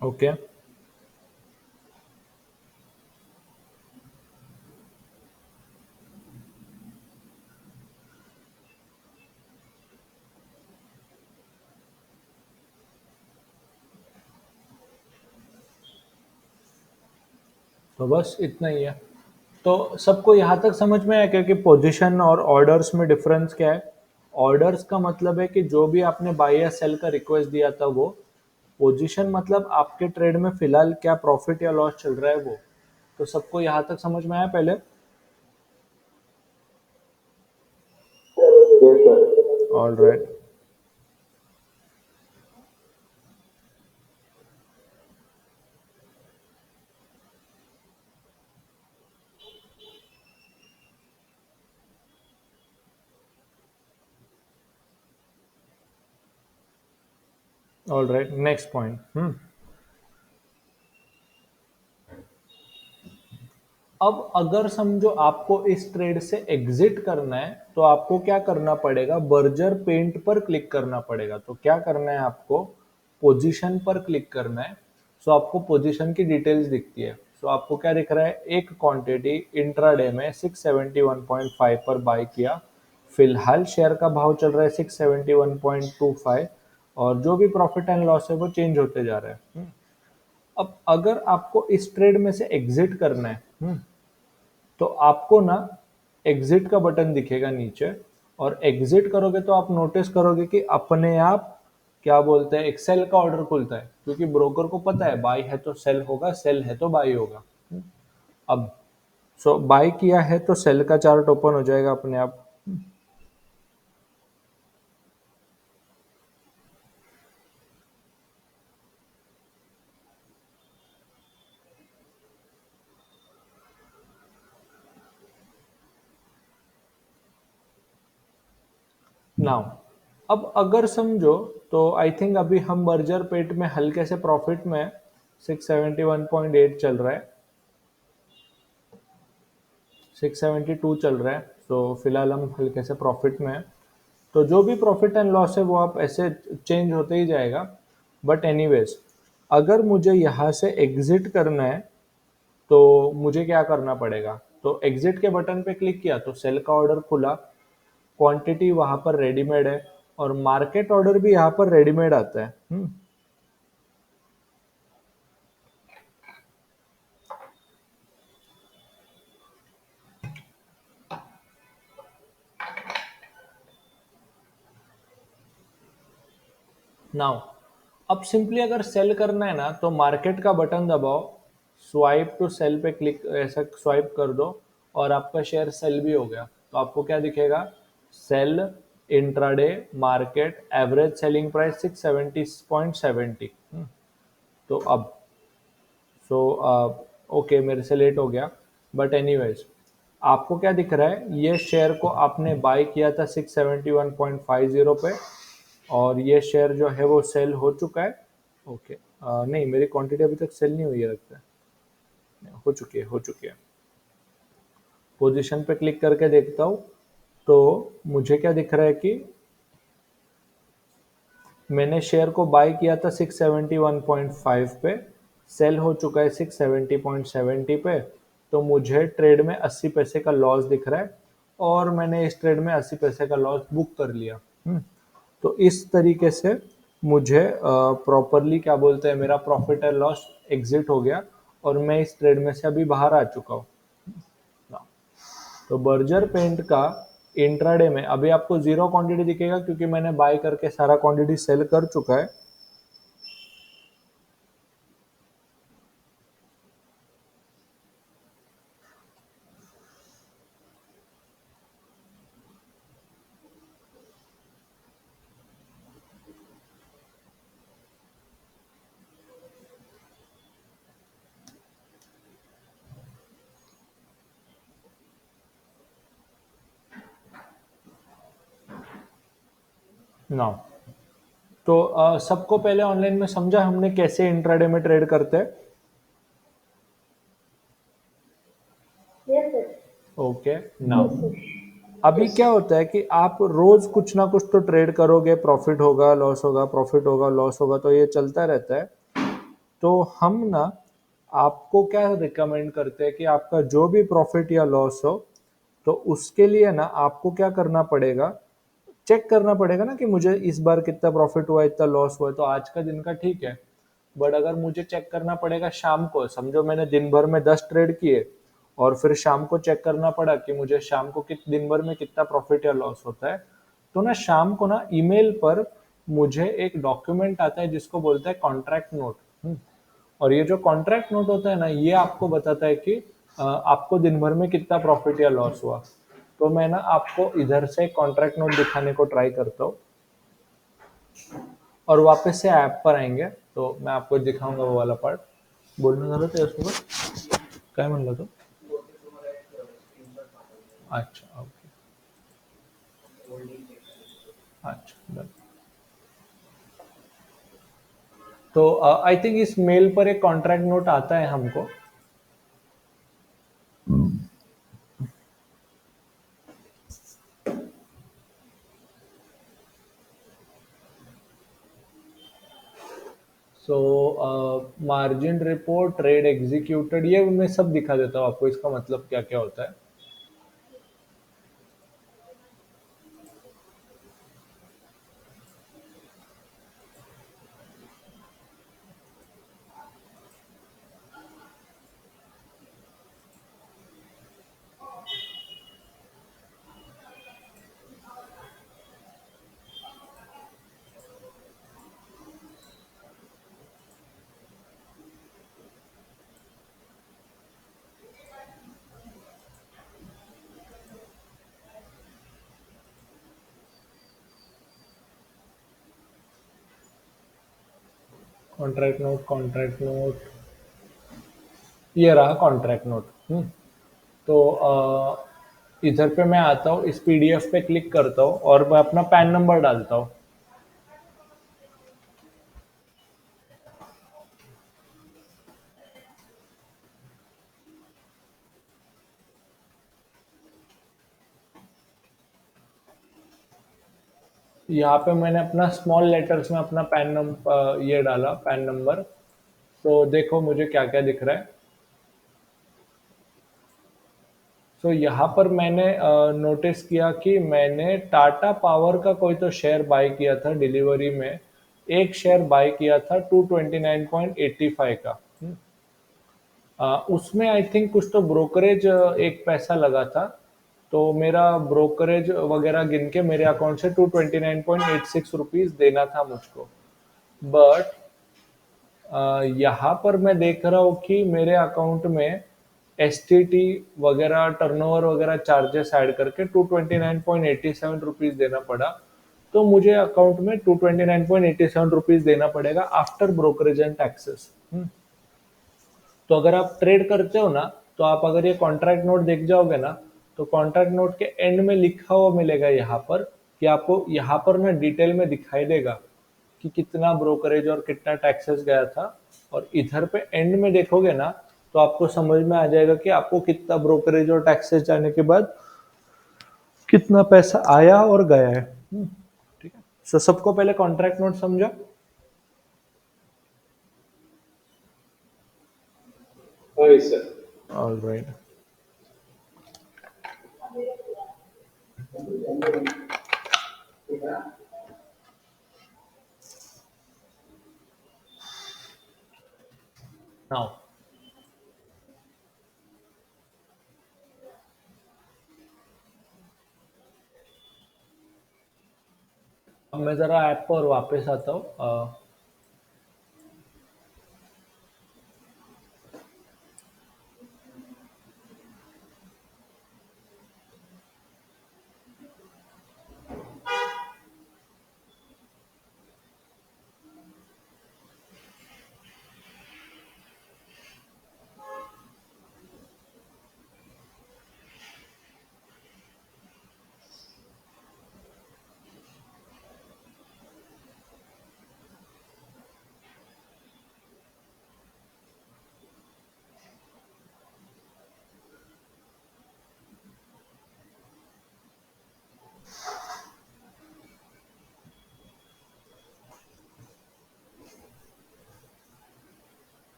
ओके। तो बस इतना ही है। तो सबको यहाँ तक समझ में आया क्या कि पोजीशन और ऑर्डर्स में डिफरेंस क्या है? ऑर्डर्स का मतलब है कि जो भी आपने बाय या सेल का रिक्वेस्ट दिया था वो। पोजीशन मतलब आपके ट्रेड में फिलहाल क्या प्रॉफिट या लॉस चल रहा है वो। तो सबको यहाँ तक समझ में आया पहले? Yes, sir. All right. All right, next point. अब अगर समझो आपको इस ट्रेड से एग्जिट करना है तो आपको क्या करना पड़ेगा, बर्जर पेंट पर क्लिक करना पड़ेगा। तो क्या करना है आपको, पोजीशन पर क्लिक करना है। सो आपको पोजीशन की डिटेल्स दिखती है। सो आपको क्या दिख रहा है, एक क्वांटिटी इंट्राडे में 671.5 पर बाय किया, फिलहाल शेयर का भाव चल रहा है 671.25 और जो भी प्रॉफिट एंड लॉस है वो चेंज होते जा रहा है। अब अगर आपको इस ट्रेड में से एग्जिट करना है, तो आपको ना एग्जिट का बटन दिखेगा नीचे, और एग्जिट करोगे तो आप नोटिस करोगे कि अपने आप क्या बोलते हैं, एक सेल का ऑर्डर खुलता है, क्योंकि ब्रोकर को पता है बाई है तो सेल होगा, सेल है तो बाई होगा। अब सो बाई किया है तो सेल का चार्ट ओपन हो जाएगा अपने आप। नाउ अब अगर समझो, तो आई थिंक अभी हम बर्जर पेट में हल्के से प्रॉफिट में 671.8 चल रहा है, 672 चल रहा है। तो फिलहाल हम हल्के से प्रॉफिट में हैं। तो जो भी प्रॉफिट एंड लॉस है वो आप ऐसे चेंज होते ही जाएगा। बट एनीवेज, अगर मुझे यहाँ से एग्जिट करना है तो मुझे क्या करना पड़ेगा, तो एग्जिट के बटन पे क्लिक किया तो सेल का ऑर्डर खुला, क्वांटिटी वहां पर रेडीमेड है और मार्केट ऑर्डर भी यहाँ पर रेडीमेड आता है। नाउ अब सिंपली अगर सेल करना है ना तो मार्केट का बटन दबाओ, स्वाइप टू सेल पे क्लिक, ऐसा स्वाइप कर दो और आपका शेयर सेल भी हो गया। तो आपको क्या दिखेगा, sell intraday market average selling price 670.70। तो अब सो ओके, मेरे से लेट हो गया, बट एनीवेज आपको क्या दिख रहा है, ये शेयर को आपने बाय किया था 671.50 पे और ये शेयर जो है वो सेल हो चुका है। ओके, नहीं मेरी क्वांटिटी अभी तक सेल नहीं हुई है लगता है। हो चुकी है। पोजीशन पे क्लिक करके देखता हूँ तो मुझे क्या दिख रहा है कि मैंने शेयर को बाय किया था 671.5 पे, सेल हो चुका है 670.70 पे, तो मुझे ट्रेड में 80 पैसे का लॉस दिख रहा है और मैंने इस ट्रेड में 80 पैसे का लॉस बुक कर लिया। तो इस तरीके से मुझे प्रॉपरली क्या बोलते हैं, मेरा प्रॉफिट एंड लॉस एग्जिट हो गया और मैं इस ट्रेड में से अभी बाहर आ चुका हूँ। तो बर्जर पेंट का इंट्राडे में अभी आपको जीरो क्वांटिटी दिखेगा क्योंकि मैंने बाय करके सारा क्वांटिटी सेल कर चुका है। नाउ तो सबको पहले ऑनलाइन में समझा हमने कैसे इंट्राडे में ट्रेड करते हैं। Yes, sir. ओके नाउ अभी क्या होता है कि आप रोज कुछ ना कुछ तो ट्रेड करोगे, प्रॉफिट होगा लॉस होगा, प्रॉफिट होगा लॉस होगा, तो ये चलता रहता है। तो हम ना आपको क्या रिकमेंड करते हैं कि आपका जो भी प्रॉफिट या लॉस हो, तो उसके लिए ना आपको क्या करना पड़ेगा, चेक करना पड़ेगा ना कि मुझे इस बार कितना प्रॉफिट हुआ, इतना लॉस हुआ है। तो आज का दिन का ठीक है, बट अगर मुझे चेक करना पड़ेगा शाम को, समझो मैंने दिन भर में 10 ट्रेड किए और फिर शाम को चेक करना पड़ा कि मुझे शाम को दिन भर में कितना प्रॉफिट या लॉस होता है, तो ना शाम को ना ईमेल पर मुझे एक डॉक्यूमेंट आता है जिसको बोलते हैं कॉन्ट्रैक्ट नोट। और ये जो कॉन्ट्रैक्ट नोट होता है ना, ये आपको बताता है कि आपको दिन भर में कितना प्रॉफिट या लॉस हुआ। तो मैं ना आपको इधर से कॉन्ट्रैक्ट नोट दिखाने को ट्राई करता हूँ और वापस से ऐप पर आएंगे तो मैं आपको दिखाऊंगा वो वाला पार्ट। बोलना झालं त्यासोबत काय म्हणलं तो? अच्छा ओके, अच्छा डन। तो आई थिंक इस मेल पर एक कॉन्ट्रैक्ट नोट आता है हमको। सो मार्जिन रिपोर्ट, ट्रेड एग्जीक्यूटेड, ये मैं सब दिखा देता हूँ आपको, इसका मतलब क्या क्या होता है। कॉन्ट्रैक्ट नोट, ये रहा कॉन्ट्रैक्ट नोट। तो इधर पे मैं आता हूँ, इस पीडीएफ पे क्लिक करता हूँ और मैं अपना पैन नंबर डालता हूँ। यहाँ पे मैंने अपना स्मॉल लेटर्स में अपना पैन नंबर ये डाला, पैन नंबर। तो देखो मुझे क्या क्या दिख रहा है। तो यहाँ पर मैंने नोटिस किया कि मैंने टाटा पावर का कोई तो शेयर बाय किया था डिलीवरी में, एक शेयर बाय किया था 229.85 का। उसमें आई थिंक कुछ तो ब्रोकरेज एक पैसा लगा था, तो मेरा ब्रोकरेज वगैरह गिन के मेरे अकाउंट से 229.86 रुपीज देना था मुझको। बट यहाँ पर मैं देख रहा हूँ कि मेरे अकाउंट में एस टी टी वगैरह, टर्नओवर वगैरह चार्जेस ऐड करके 229.87 रुपीज देना पड़ा। तो मुझे अकाउंट में 229.87 रुपीज देना पड़ेगा आफ्टर ब्रोकरेज एंड टैक्सेस। तो अगर आप ट्रेड करते हो ना, तो आप अगर ये कॉन्ट्रैक्ट नोट देख जाओगे ना, तो कॉन्ट्रैक्ट नोट के एंड में लिखा हुआ मिलेगा यहाँ पर कि आपको यहाँ पर ना डिटेल में दिखाई देगा कि कितना ब्रोकरेज और कितना टैक्सेस गया था। और इधर पे एंड में देखोगे ना, तो आपको समझ में आ जाएगा कि आपको कितना ब्रोकरेज और टैक्सेस जाने के बाद कितना पैसा आया और गया है। ठीक है। सो सबको पहले कॉन्ट्रैक्ट नोट समझा। हाँ सर। All right. नाउ अब मैं जरा ऐप पर वापस आता हूँ।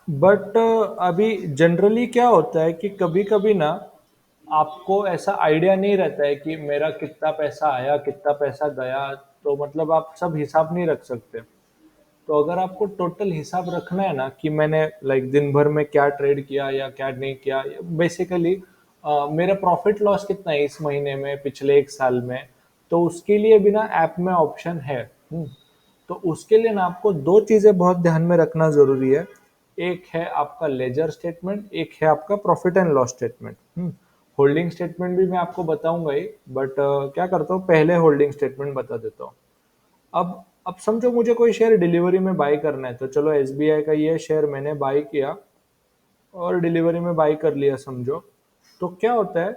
बट अभी जनरली क्या होता है कि कभी कभी ना आपको ऐसा आइडिया नहीं रहता है कि मेरा कितना पैसा आया कितना पैसा गया, तो मतलब आप सब हिसाब नहीं रख सकते। तो अगर आपको टोटल हिसाब रखना है ना कि मैंने लाइक दिन भर में क्या ट्रेड किया या क्या नहीं किया, बेसिकली मेरा प्रॉफिट लॉस कितना है इस महीने में पिछले एक साल में, तो उसके लिए भी ना ऐप में ऑप्शन है। तो उसके लिए ना आपको दो चीजें बहुत ध्यान में रखना जरूरी है। एक है आपका लेजर स्टेटमेंट, एक है आपका profit and loss statement. Holding statement भी मैं आपको बताऊंगा ही, बट क्या करता हूँ पहले होल्डिंग स्टेटमेंट बता देता हूँ। अब समझो मुझे कोई शेयर डिलीवरी में बाय करना है, तो चलो एसबीआई का ये शेयर मैंने बाय किया और डिलीवरी में बाय कर लिया समझो। तो क्या होता है,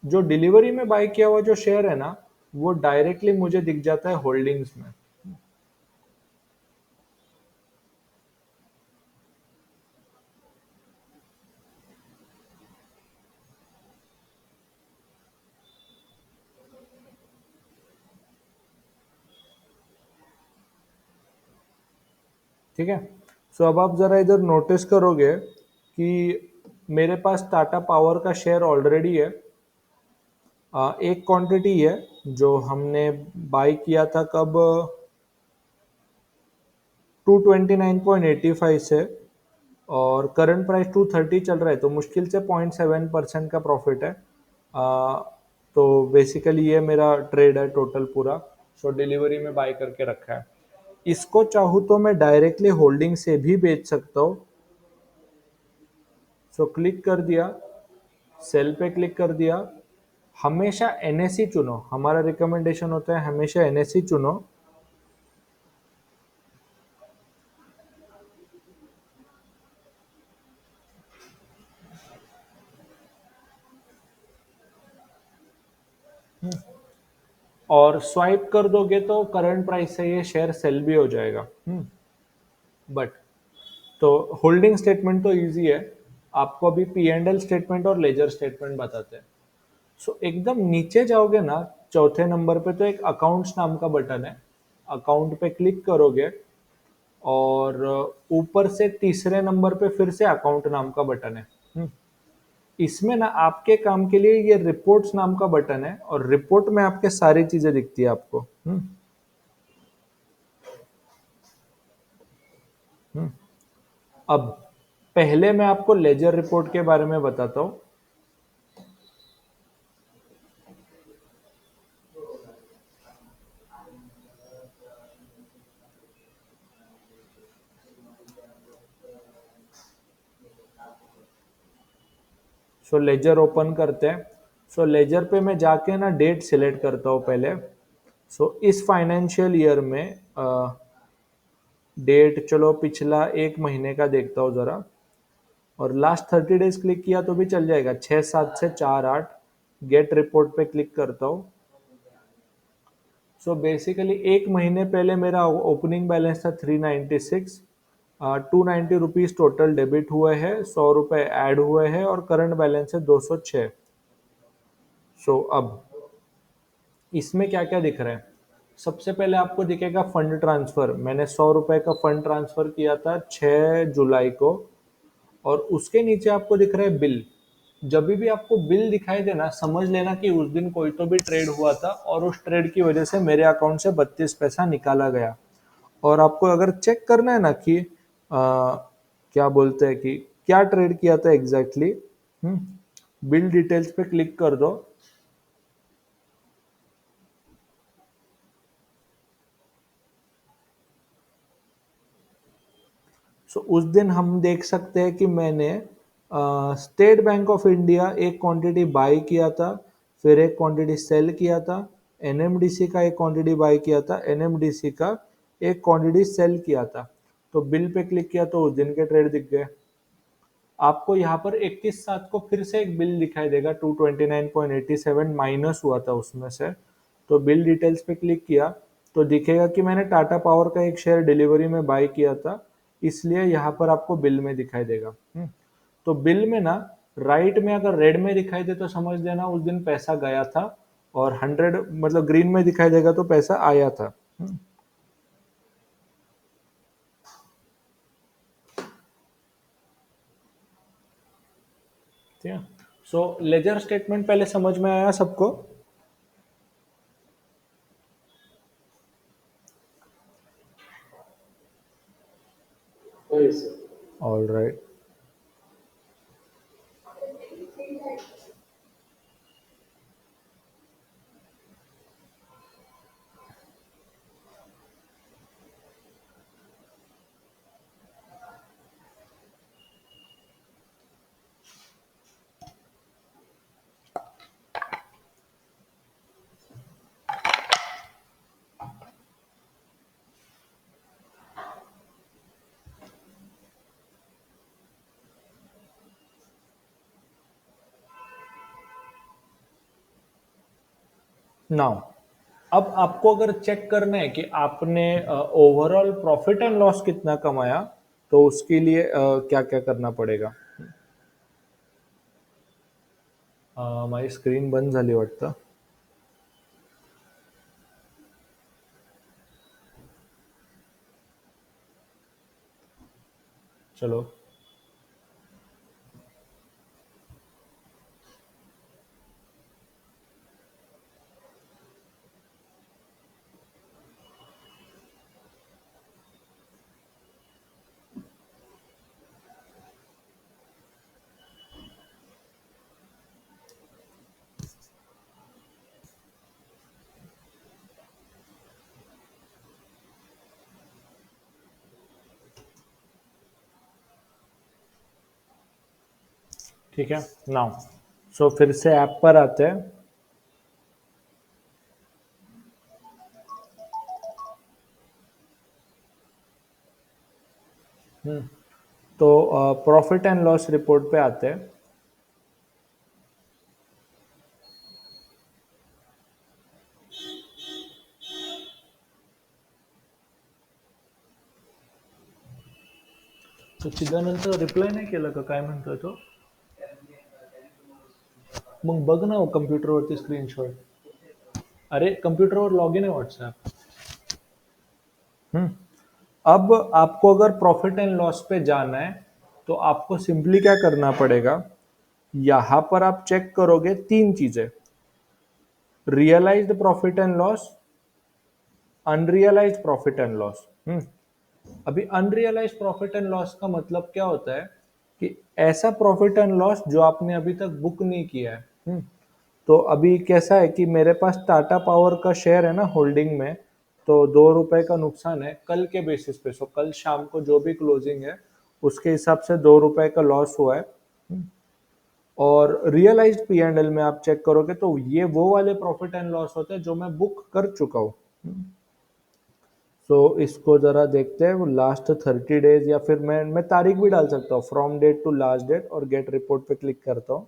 जो डिलीवरी में बाय किया हुआ जो शेयर है ना, वो डायरेक्टली मुझे दिख जाता है होल्डिंग्स में। ठीक है। सो अब आप जरा इधर नोटिस करोगे कि मेरे पास टाटा पावर का शेयर ऑलरेडी है। एक क्वांटिटी है जो हमने बाय किया था कब, 229.85 से, और करंट प्राइस 230 चल रहा है, तो मुश्किल से 0.7% का प्रॉफिट है। तो बेसिकली ये मेरा ट्रेड है टोटल पूरा। सो डिलीवरी में बाय करके रखा है। इसको चाहूँ तो मैं डायरेक्टली होल्डिंग से भी बेच सकता हूँ। सो क्लिक कर दिया, सेल पे क्लिक कर दिया। हमेशा एनएससी चुनो, हमारा रिकमेंडेशन होता है हमेशा एनएससी चुनो। और स्वाइप कर दोगे तो करंट प्राइस से ये शेयर सेल भी हो जाएगा। बट तो होल्डिंग स्टेटमेंट तो इजी है। आपको अभी पी एंड एल स्टेटमेंट और लेजर स्टेटमेंट बताते हैं। सो एकदम नीचे जाओगे ना, चौथे नंबर पे तो एक अकाउंट्स नाम का बटन है। अकाउंट पे क्लिक करोगे और ऊपर से तीसरे नंबर पे फिर से अकाउंट नाम का बटन है। इसमें ना आपके काम के लिए ये रिपोर्ट्स नाम का बटन है, और रिपोर्ट में आपके सारी चीजें दिखती है आपको। अब पहले मैं आपको लेजर रिपोर्ट के बारे में बताता हूँ। सो लेजर ओपन करते हैं। सो लेजर पे मैं जाके ना डेट सिलेक्ट करता हूँ पहले। सो इस फाइनेंशियल ईयर में डेट चलो पिछला एक महीने का देखता हूँ जरा, और लास्ट 30 डेज क्लिक किया तो भी चल जाएगा, 6/7 से 4/8। गेट रिपोर्ट पे क्लिक करता हूँ। सो बेसिकली एक महीने पहले मेरा ओपनिंग बैलेंस था 396, ₹290 टोटल डेबिट हुए हैं, ₹100 ऐड हुए हैं और करंट बैलेंस है 206। अब इसमें क्या क्या दिख रहा है? सबसे पहले आपको दिखेगा फंड ट्रांसफर। मैंने ₹100 का फंड ट्रांसफर किया था 6 जुलाई को, और उसके नीचे आपको दिख रहा है बिल। जब भी आपको बिल दिखाई देना, समझ लेना कि उस दिन कोई तो भी ट्रेड हुआ था और उस ट्रेड की वजह से मेरे अकाउंट से 32 पैसा निकाला गया। और आपको अगर चेक करना है ना कि क्या बोलते हैं कि क्या ट्रेड किया था एग्जैक्टली, बिल डिटेल्स पे क्लिक कर दो। उस दिन हम देख सकते हैं कि मैंने स्टेट बैंक ऑफ इंडिया एक क्वांटिटी बाय किया था, फिर एक क्वांटिटी सेल किया था, एनएमडीसी का एक क्वांटिटी बाय किया था, एनएमडीसी का एक क्वांटिटी सेल किया था। तो बिल पे क्लिक किया तो उस दिन के ट्रेड दिख गए। आपको यहाँ पर 21/7 को फिर से एक बिल दिखाई देगा, 229.87 माइनस हुआ था उसमें से। तो बिल डिटेल्स पे क्लिक किया तो दिखेगा कि मैंने टाटा पावर का एक शेयर डिलीवरी में बाय किया था, इसलिए यहाँ पर आपको बिल में दिखाई देगा। तो बिल में ना, राइट में अगर रेड में दिखाई दे तो समझ लेना उस दिन पैसा गया था, और 100 मतलब ग्रीन में दिखाई देगा तो पैसा आया था। ठीक है। लेजर स्टेटमेंट पहले समझ में आया सबको? हाँ जी सर। All right. नाउ, अब आपको अगर चेक करना है कि आपने ओवरऑल प्रॉफिट एंड लॉस कितना कमाया, तो उसके लिए क्या क्या करना पड़ेगा? माझी स्क्रीन बंद झाली वाटतं। चलो, ठीक है। नाउ, फिर से ऐप पर आते हैं। तो प्रॉफिट एंड लॉस रिपोर्ट पे आते हैं। तो चिदानंद रिप्लाय नाही केलं का? काय म्हणतोय तो? मग बघ ना कम्प्युटरवरती स्क्रीनशॉट। अरे कम्प्युटरवर लॉग इन आहे व्हाट्सएप। अब आपको अगर प्रॉफिट एंड लॉस पे जाना है तो आपको सिंपली क्या करना पड़ेगा? यहां पर आप चेक करोगे तीन चीजें: realised profit and loss, unrealised profit and loss. अभी अनरियलाइज्ड प्रॉफिट एंड लॉस का मतलब क्या होता है कि ऐसा प्रॉफिट एंड लॉस जो आपने अभी तक बुक नहीं किया है। तो अभी कैसा है कि मेरे पास टाटा पावर का शेयर है ना होल्डिंग में, तो ₹2 का नुकसान है कल के बेसिस पे। कल शाम को जो भी क्लोजिंग है उसके हिसाब से ₹2 का लॉस हुआ है। और रियलाइज्ड पी एंड एल में आप चेक करोगे तो ये वो वाले प्रॉफिट एंड लॉस होते हैं जो मैं बुक कर चुका हूँ। इसको जरा देखते हैं, वो लास्ट 30 डेज, या फिर मैं तारीख भी डाल सकता हूँ, from date to last date, और गेट रिपोर्ट पे क्लिक करता हूँ।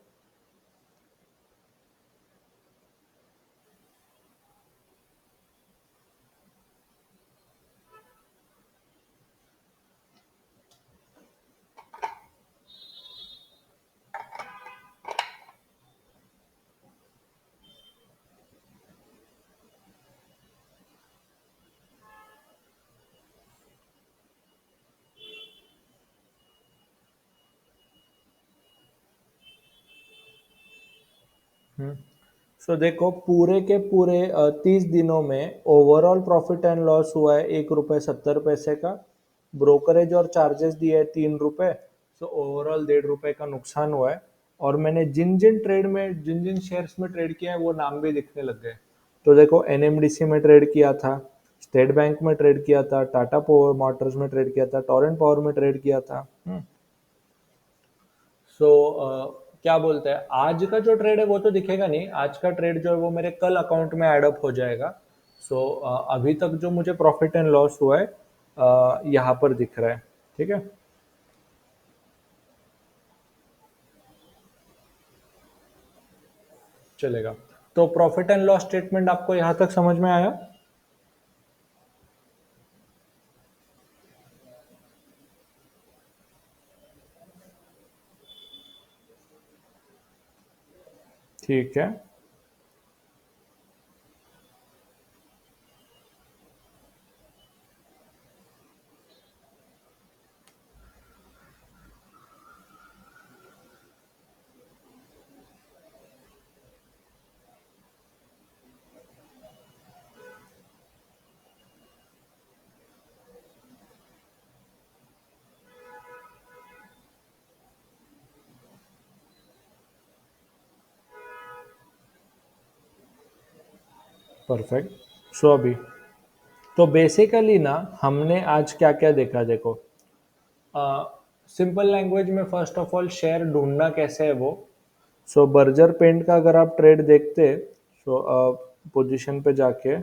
सो देखो पूरे के पूरे 30 दिनों में ओवरऑल प्रॉफिट एंड लॉस हुआ है 1 रुपये 70 पैसे का। ब्रोकरेज और चार्जेस दिए है 3 रुपये। सो ओवरऑल 1.5 रुपये का नुकसान हुआ है। और मैंने जिन जिन ट्रेड में जिन जिन शेयर्स में ट्रेड किया है वो नाम भी दिखने लग गए। तो देखो एनएमडीसी में ट्रेड किया था, स्टेट बैंक में ट्रेड किया था, टाटा पावर मोटर्स में ट्रेड किया था, टोरेंट पावर में ट्रेड किया था। सो क्या बोलते हैं, आज का जो ट्रेड है वो तो दिखेगा नहीं। आज का ट्रेड जो है वो मेरे कल अकाउंट में ऐड अप हो जाएगा। सो अभी तक जो मुझे प्रॉफिट एंड लॉस हुआ है यहाँ पर दिख रहा है। ठीक है, चलेगा। तो प्रॉफिट एंड लॉस स्टेटमेंट आपको यहाँ तक समझ में आया? ठीक है, परफेक्ट। सो अभी तो बेसिकली ना हमने आज क्या क्या देखा देखो। सिंपल लैंग्वेज में फर्स्ट ऑफ ऑल शेयर ढूंढना कैसे है वो। सो बर्जर पेंट का अगर आप ट्रेड देखते, सो पोजीशन पे जाके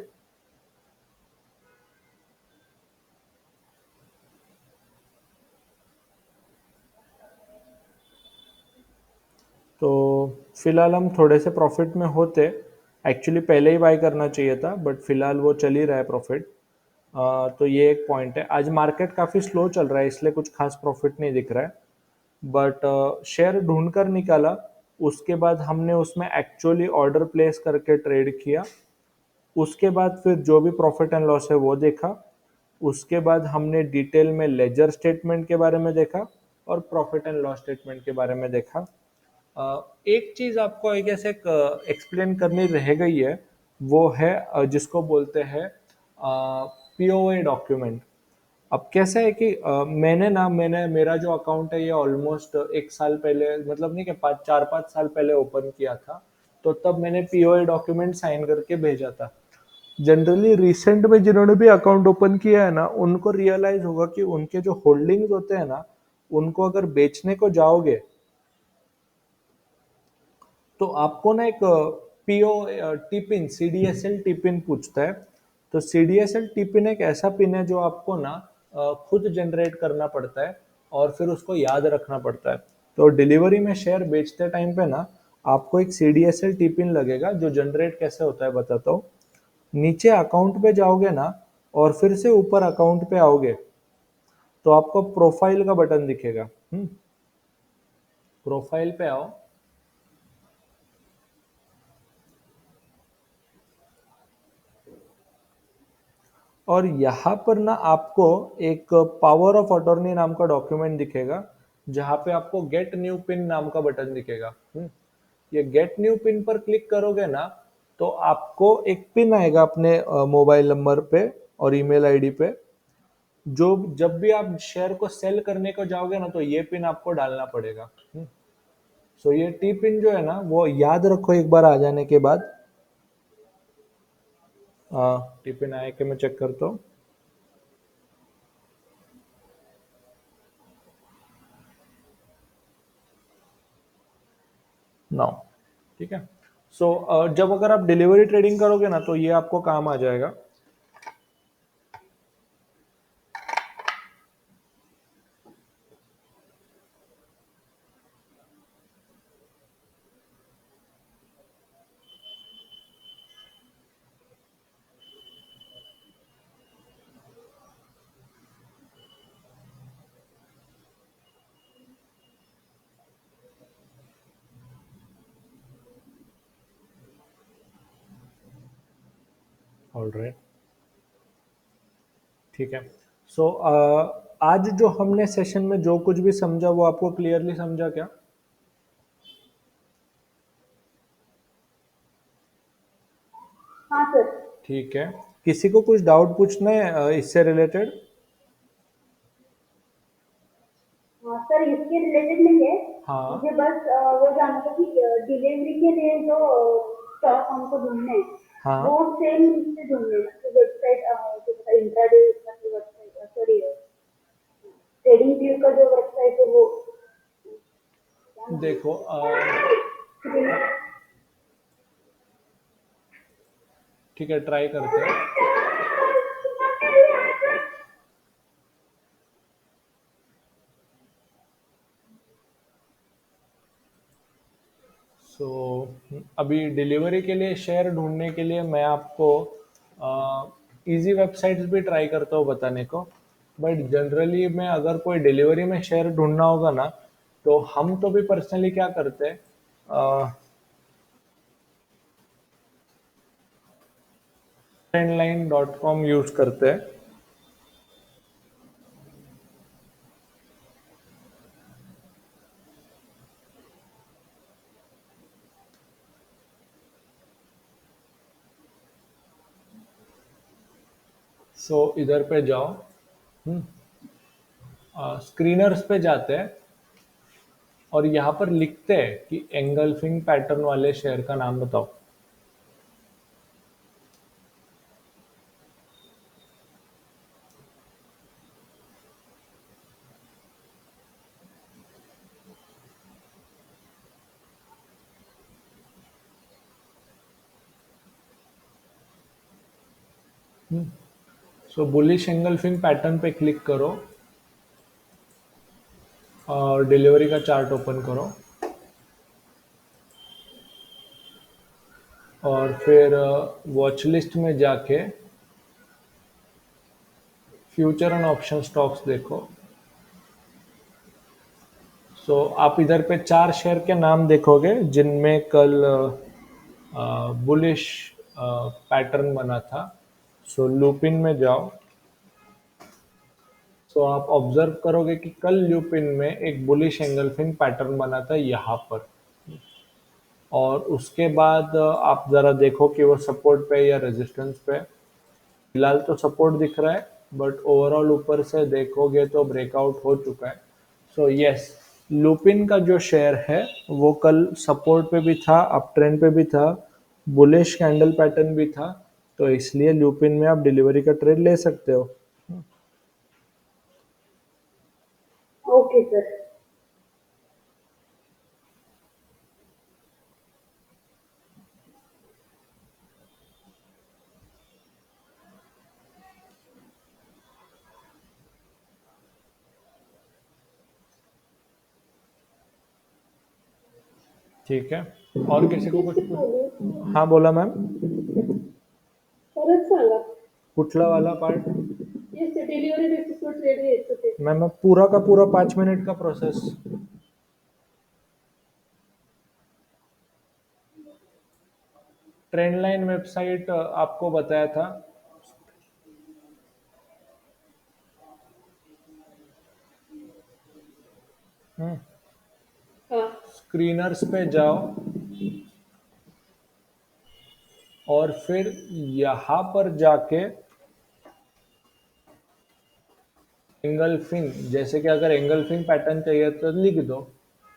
तो फिलहाल हम थोड़े से प्रॉफिट में होते। एक्चुअली पहले ही बाय करना चाहिए था बट फिलहाल वो चल ही रहा है प्रॉफिट। तो ये एक पॉइंट है। आज मार्केट काफ़ी स्लो चल रहा है इसलिए कुछ खास प्रॉफिट नहीं दिख रहा है। बट शेयर ढूंढ कर निकाला, उसके बाद हमने उसमें एक्चुअली ऑर्डर प्लेस करके ट्रेड किया। उसके बाद फिर जो भी प्रॉफिट एंड लॉस है वो देखा। उसके बाद हमने डिटेल में लेजर स्टेटमेंट के बारे में देखा और प्रॉफिट एंड लॉस स्टेटमेंट के बारे में देखा। एक चीज आपको आई गेस एक एक्सप्लेन करनी रह गई है, वो है जिसको बोलते हैं पीओए डॉक्यूमेंट। अब कैसा है कि मैंने मेरा जो अकाउंट है ये ऑलमोस्ट 1 साल पहले, मतलब नहीं कि 4-5 साल पहले ओपन किया था। तो तब मैंने पीओए डॉक्यूमेंट साइन करके भेजा था। जनरली रिसेंट में जिन्होंने भी अकाउंट ओपन किया है ना, उनको रियलाइज होगा कि उनके जो होल्डिंग्स होते हैं ना, उनको अगर बेचने को जाओगे तो आपको ना एक पीओ टिपिन सीडीएसएल टिपिन पूछता है। तो सीडीएसएल टिपिन एक ऐसा पिन है जो आपको ना खुद जनरेट करना पड़ता है और फिर उसको याद रखना पड़ता है। तो डिलीवरी में शेयर बेचते टाइम पे ना आपको एक सीडीएसएल टिपिन लगेगा जो जनरेट कैसे होता है बताता हूँ। नीचे अकाउंट पे जाओगे ना और फिर से ऊपर अकाउंट पे आओगे तो आपको प्रोफाइल का बटन दिखेगा। प्रोफाइल पे आओ और यहाँ पर ना आपको एक पावर ऑफ अटॉर्नी नाम का डॉक्यूमेंट दिखेगा जहाँ पे आपको गेट न्यू पिन नाम का बटन दिखेगा। ये गेट न्यू पिन पर क्लिक करोगे ना तो आपको एक पिन आएगा अपने मोबाइल नंबर पे और ईमेल आईडी पे। जो जब भी आप शेयर को सेल करने को जाओगे ना तो ये पिन आपको डालना पड़ेगा। सो ये टी पिन जो है ना वो याद रखो एक बार आ जाने के बाद। टी पिन आए कि मैं चेक करता हूँ। नाउ ठीक है। सो जब अगर आप डिलीवरी ट्रेडिंग करोगे ना तो ये आपको काम आ जाएगा। ऑलराइट, ठीक है। सो आज जो हमने सेशन में जो कुछ भी समझा वो आपको क्लियरली समझा क्या? ठीक है, किसी को कुछ डाउट पूछना है इससे रिलेटेड? हाँ सर, इसके रिलेटेड नहीं है। हाँ मुझे बस वो जानना था कि डिलीवरी के लिए जो स्टॉक हमको ढूंढने हैं, वो हाँ। सेम इससे ढूंढने हैं, तो वेबसाइट जो intraday website, sorry, trading view का जो वेबसाइट है वो क्या नाम देखो है? ठीक है, ट्राई करते हैं। सो अभी डिलीवरी के लिए शेयर ढूंढने के लिए मैं आपको इजी वेबसाइट्स भी ट्राई करता हूँ बताने को। बट जनरली मैं अगर कोई डिलीवरी में शेयर ढूंढना होगा ना, तो हम तो भी पर्सनली क्या करते हैं, trendline.com यूज करते हैं। सो इधर पे जाओ, स्क्रीनर्स पे जाते हैं और यहाँ पर लिखते हैं कि एंगल्फिंग पैटर्न वाले शेयर का नाम बताओ। सो बुलिश एंगल्फिंग पैटर्न पे क्लिक करो और डिलीवरी का चार्ट ओपन करो और फिर वॉच लिस्ट में जाके फ्यूचर एंड ऑप्शन स्टॉक्स देखो। सो आप इधर पे 4 शेयर के नाम देखोगे जिनमें कल बुलिश पैटर्न बना था। सो लूपिन में जाओ। सो आप ऑब्जर्व करोगे कि कल ल्यूपिन में एक बुलिश एंगल्फिंग पैटर्न बना था यहाँ पर, और उसके बाद आप ज़रा देखो कि वो सपोर्ट पे या रेजिस्टेंस पे। फिलहाल तो सपोर्ट दिख रहा है, बट ओवरऑल ऊपर से देखोगे तो ब्रेकआउट हो चुका है। सो यस, लुपिन का जो शेयर है वो कल सपोर्ट पे भी था, अप ट्रेंड पे भी था, बुलिश कैंडल पैटर्न भी था, तो इसलिए लुपिन में आप डिलीवरी का ट्रेड ले सकते हो। Okay sir. ठीक है, और किसी को कुछ परत हाँ बोला मैम। सांगा. कुठला वाला पार्ट? येस सर, डिलिव्हरी बेसिसवर ट्रेड घ्यायचं ते. मैम पूरा का पूरा 5 मिनट का प्रोसेस। ट्रेंड लाइन वेबसाइट आपको बताया था। हाँ. स्क्रीनर्स पे जाओ और फिर यहाँ पर जाके एंगल्फिंग, जैसे कि अगर एंगल्फिंग पैटर्न चाहिए तो लिख दो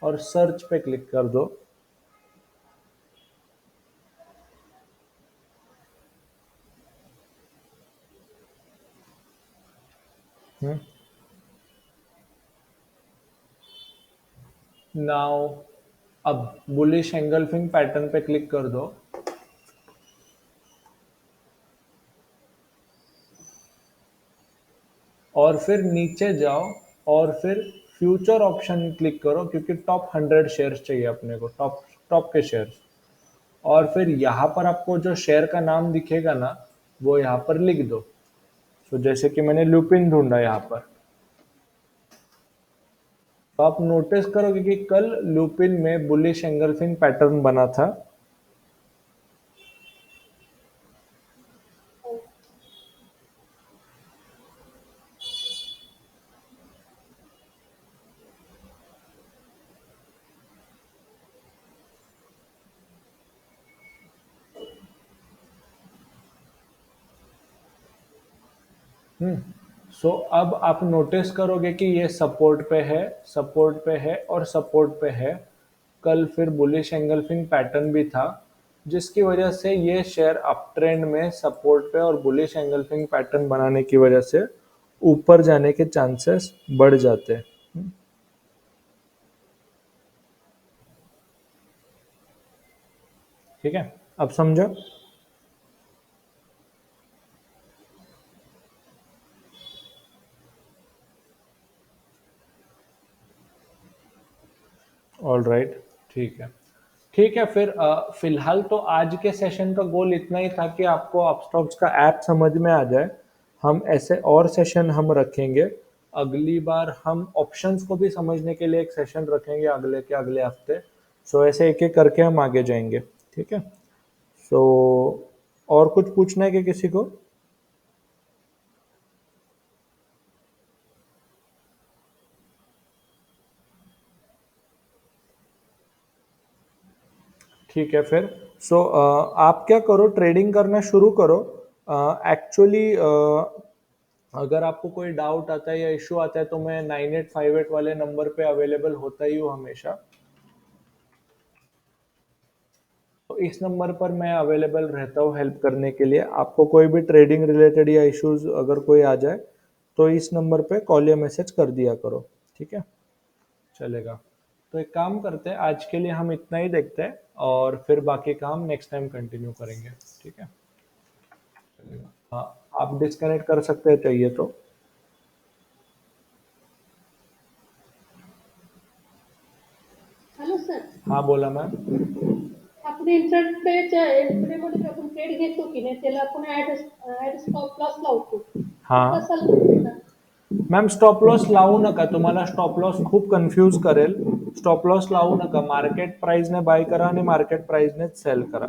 और सर्च पे क्लिक कर दो। नाउ अब बुलिश एंगल्फिंग पैटर्न पे क्लिक कर दो और फिर नीचे जाओ और फिर फ्यूचर ऑप्शन क्लिक करो, क्योंकि टॉप 100 शेयर्स चाहिए अपने को, टॉप टॉप के शेयर्स। और फिर यहाँ पर आपको जो शेयर का नाम दिखेगा ना, वो यहाँ पर लिख दो। तो जैसे कि मैंने लुपिन ढूंढा यहाँ पर, तो आप नोटिस करोगे कि कल लुपिन में बुलिश एंगल्फिंग पैटर्न बना था। सो अब आप नोटिस करोगे कि ये सपोर्ट पे है, सपोर्ट पे है और सपोर्ट पे है। कल फिर बुलिश एंगल्फिंग पैटर्न भी था, जिसकी वजह से ये शेयर अप ट्रेंड में सपोर्ट पे और बुलिश एंगल्फिंग पैटर्न बनाने की वजह से ऊपर जाने के चांसेस बढ़ जाते हैं। ठीक है, अब समझो। ऑल राइट, ठीक है। ठीक है, फिर फिलहाल तो आज के सेशन का गोल इतना ही था कि आपको अपस्टॉक्स का ऐप समझ में आ जाए। हम ऐसे और सेशन हम रखेंगे। अगली बार हम ऑप्शंस को भी समझने के लिए एक सेशन रखेंगे अगले के अगले हफ्ते। सो ऐसे एक एक करके हम आगे जाएंगे। ठीक है। सो और कुछ पूछना है कि किसी को? ठीक है फिर। सो आप क्या करो, ट्रेडिंग करना शुरू करो। एक्चुअली अगर आपको कोई डाउट आता है या इशू आता है तो मैं 9858 वाले नंबर पे अवेलेबल होता ही हूँ हमेशा। तो इस नंबर पर मैं अवेलेबल रहता हूँ हेल्प करने के लिए। आपको कोई भी ट्रेडिंग रिलेटेड या इश्यूज अगर कोई आ जाए तो इस नंबर पे कॉल या मैसेज कर दिया करो। ठीक है, चलेगा। तो एक काम करते हैं, आज के लिए हम इतना ही देखते हैं और फिर बाकी काम नेक्स्ट टाइम कंटिन्यू करेंगे। ठीक है, चलेगा। हाँ, आप डिस्कनेक्ट कर सकते हैं चाहिए तो। हॅलो सर, हाँ बोला मैम। आपण इंट्राडेमध्ये आपण ट्रेड घेतो की नाही त्याला आपण ऍड स्टॉप लॉस लावतो. तो हाँ कसा लावतो? मॅम, स्टॉप लॉस लावू नका, तुम्हाला स्टॉप लॉस खूप कन्फ्यूज करेल। स्टॉप लॉस लावू नका, मार्केट प्राइसने बाय करा आणि मार्केट प्राइसने सेल करा।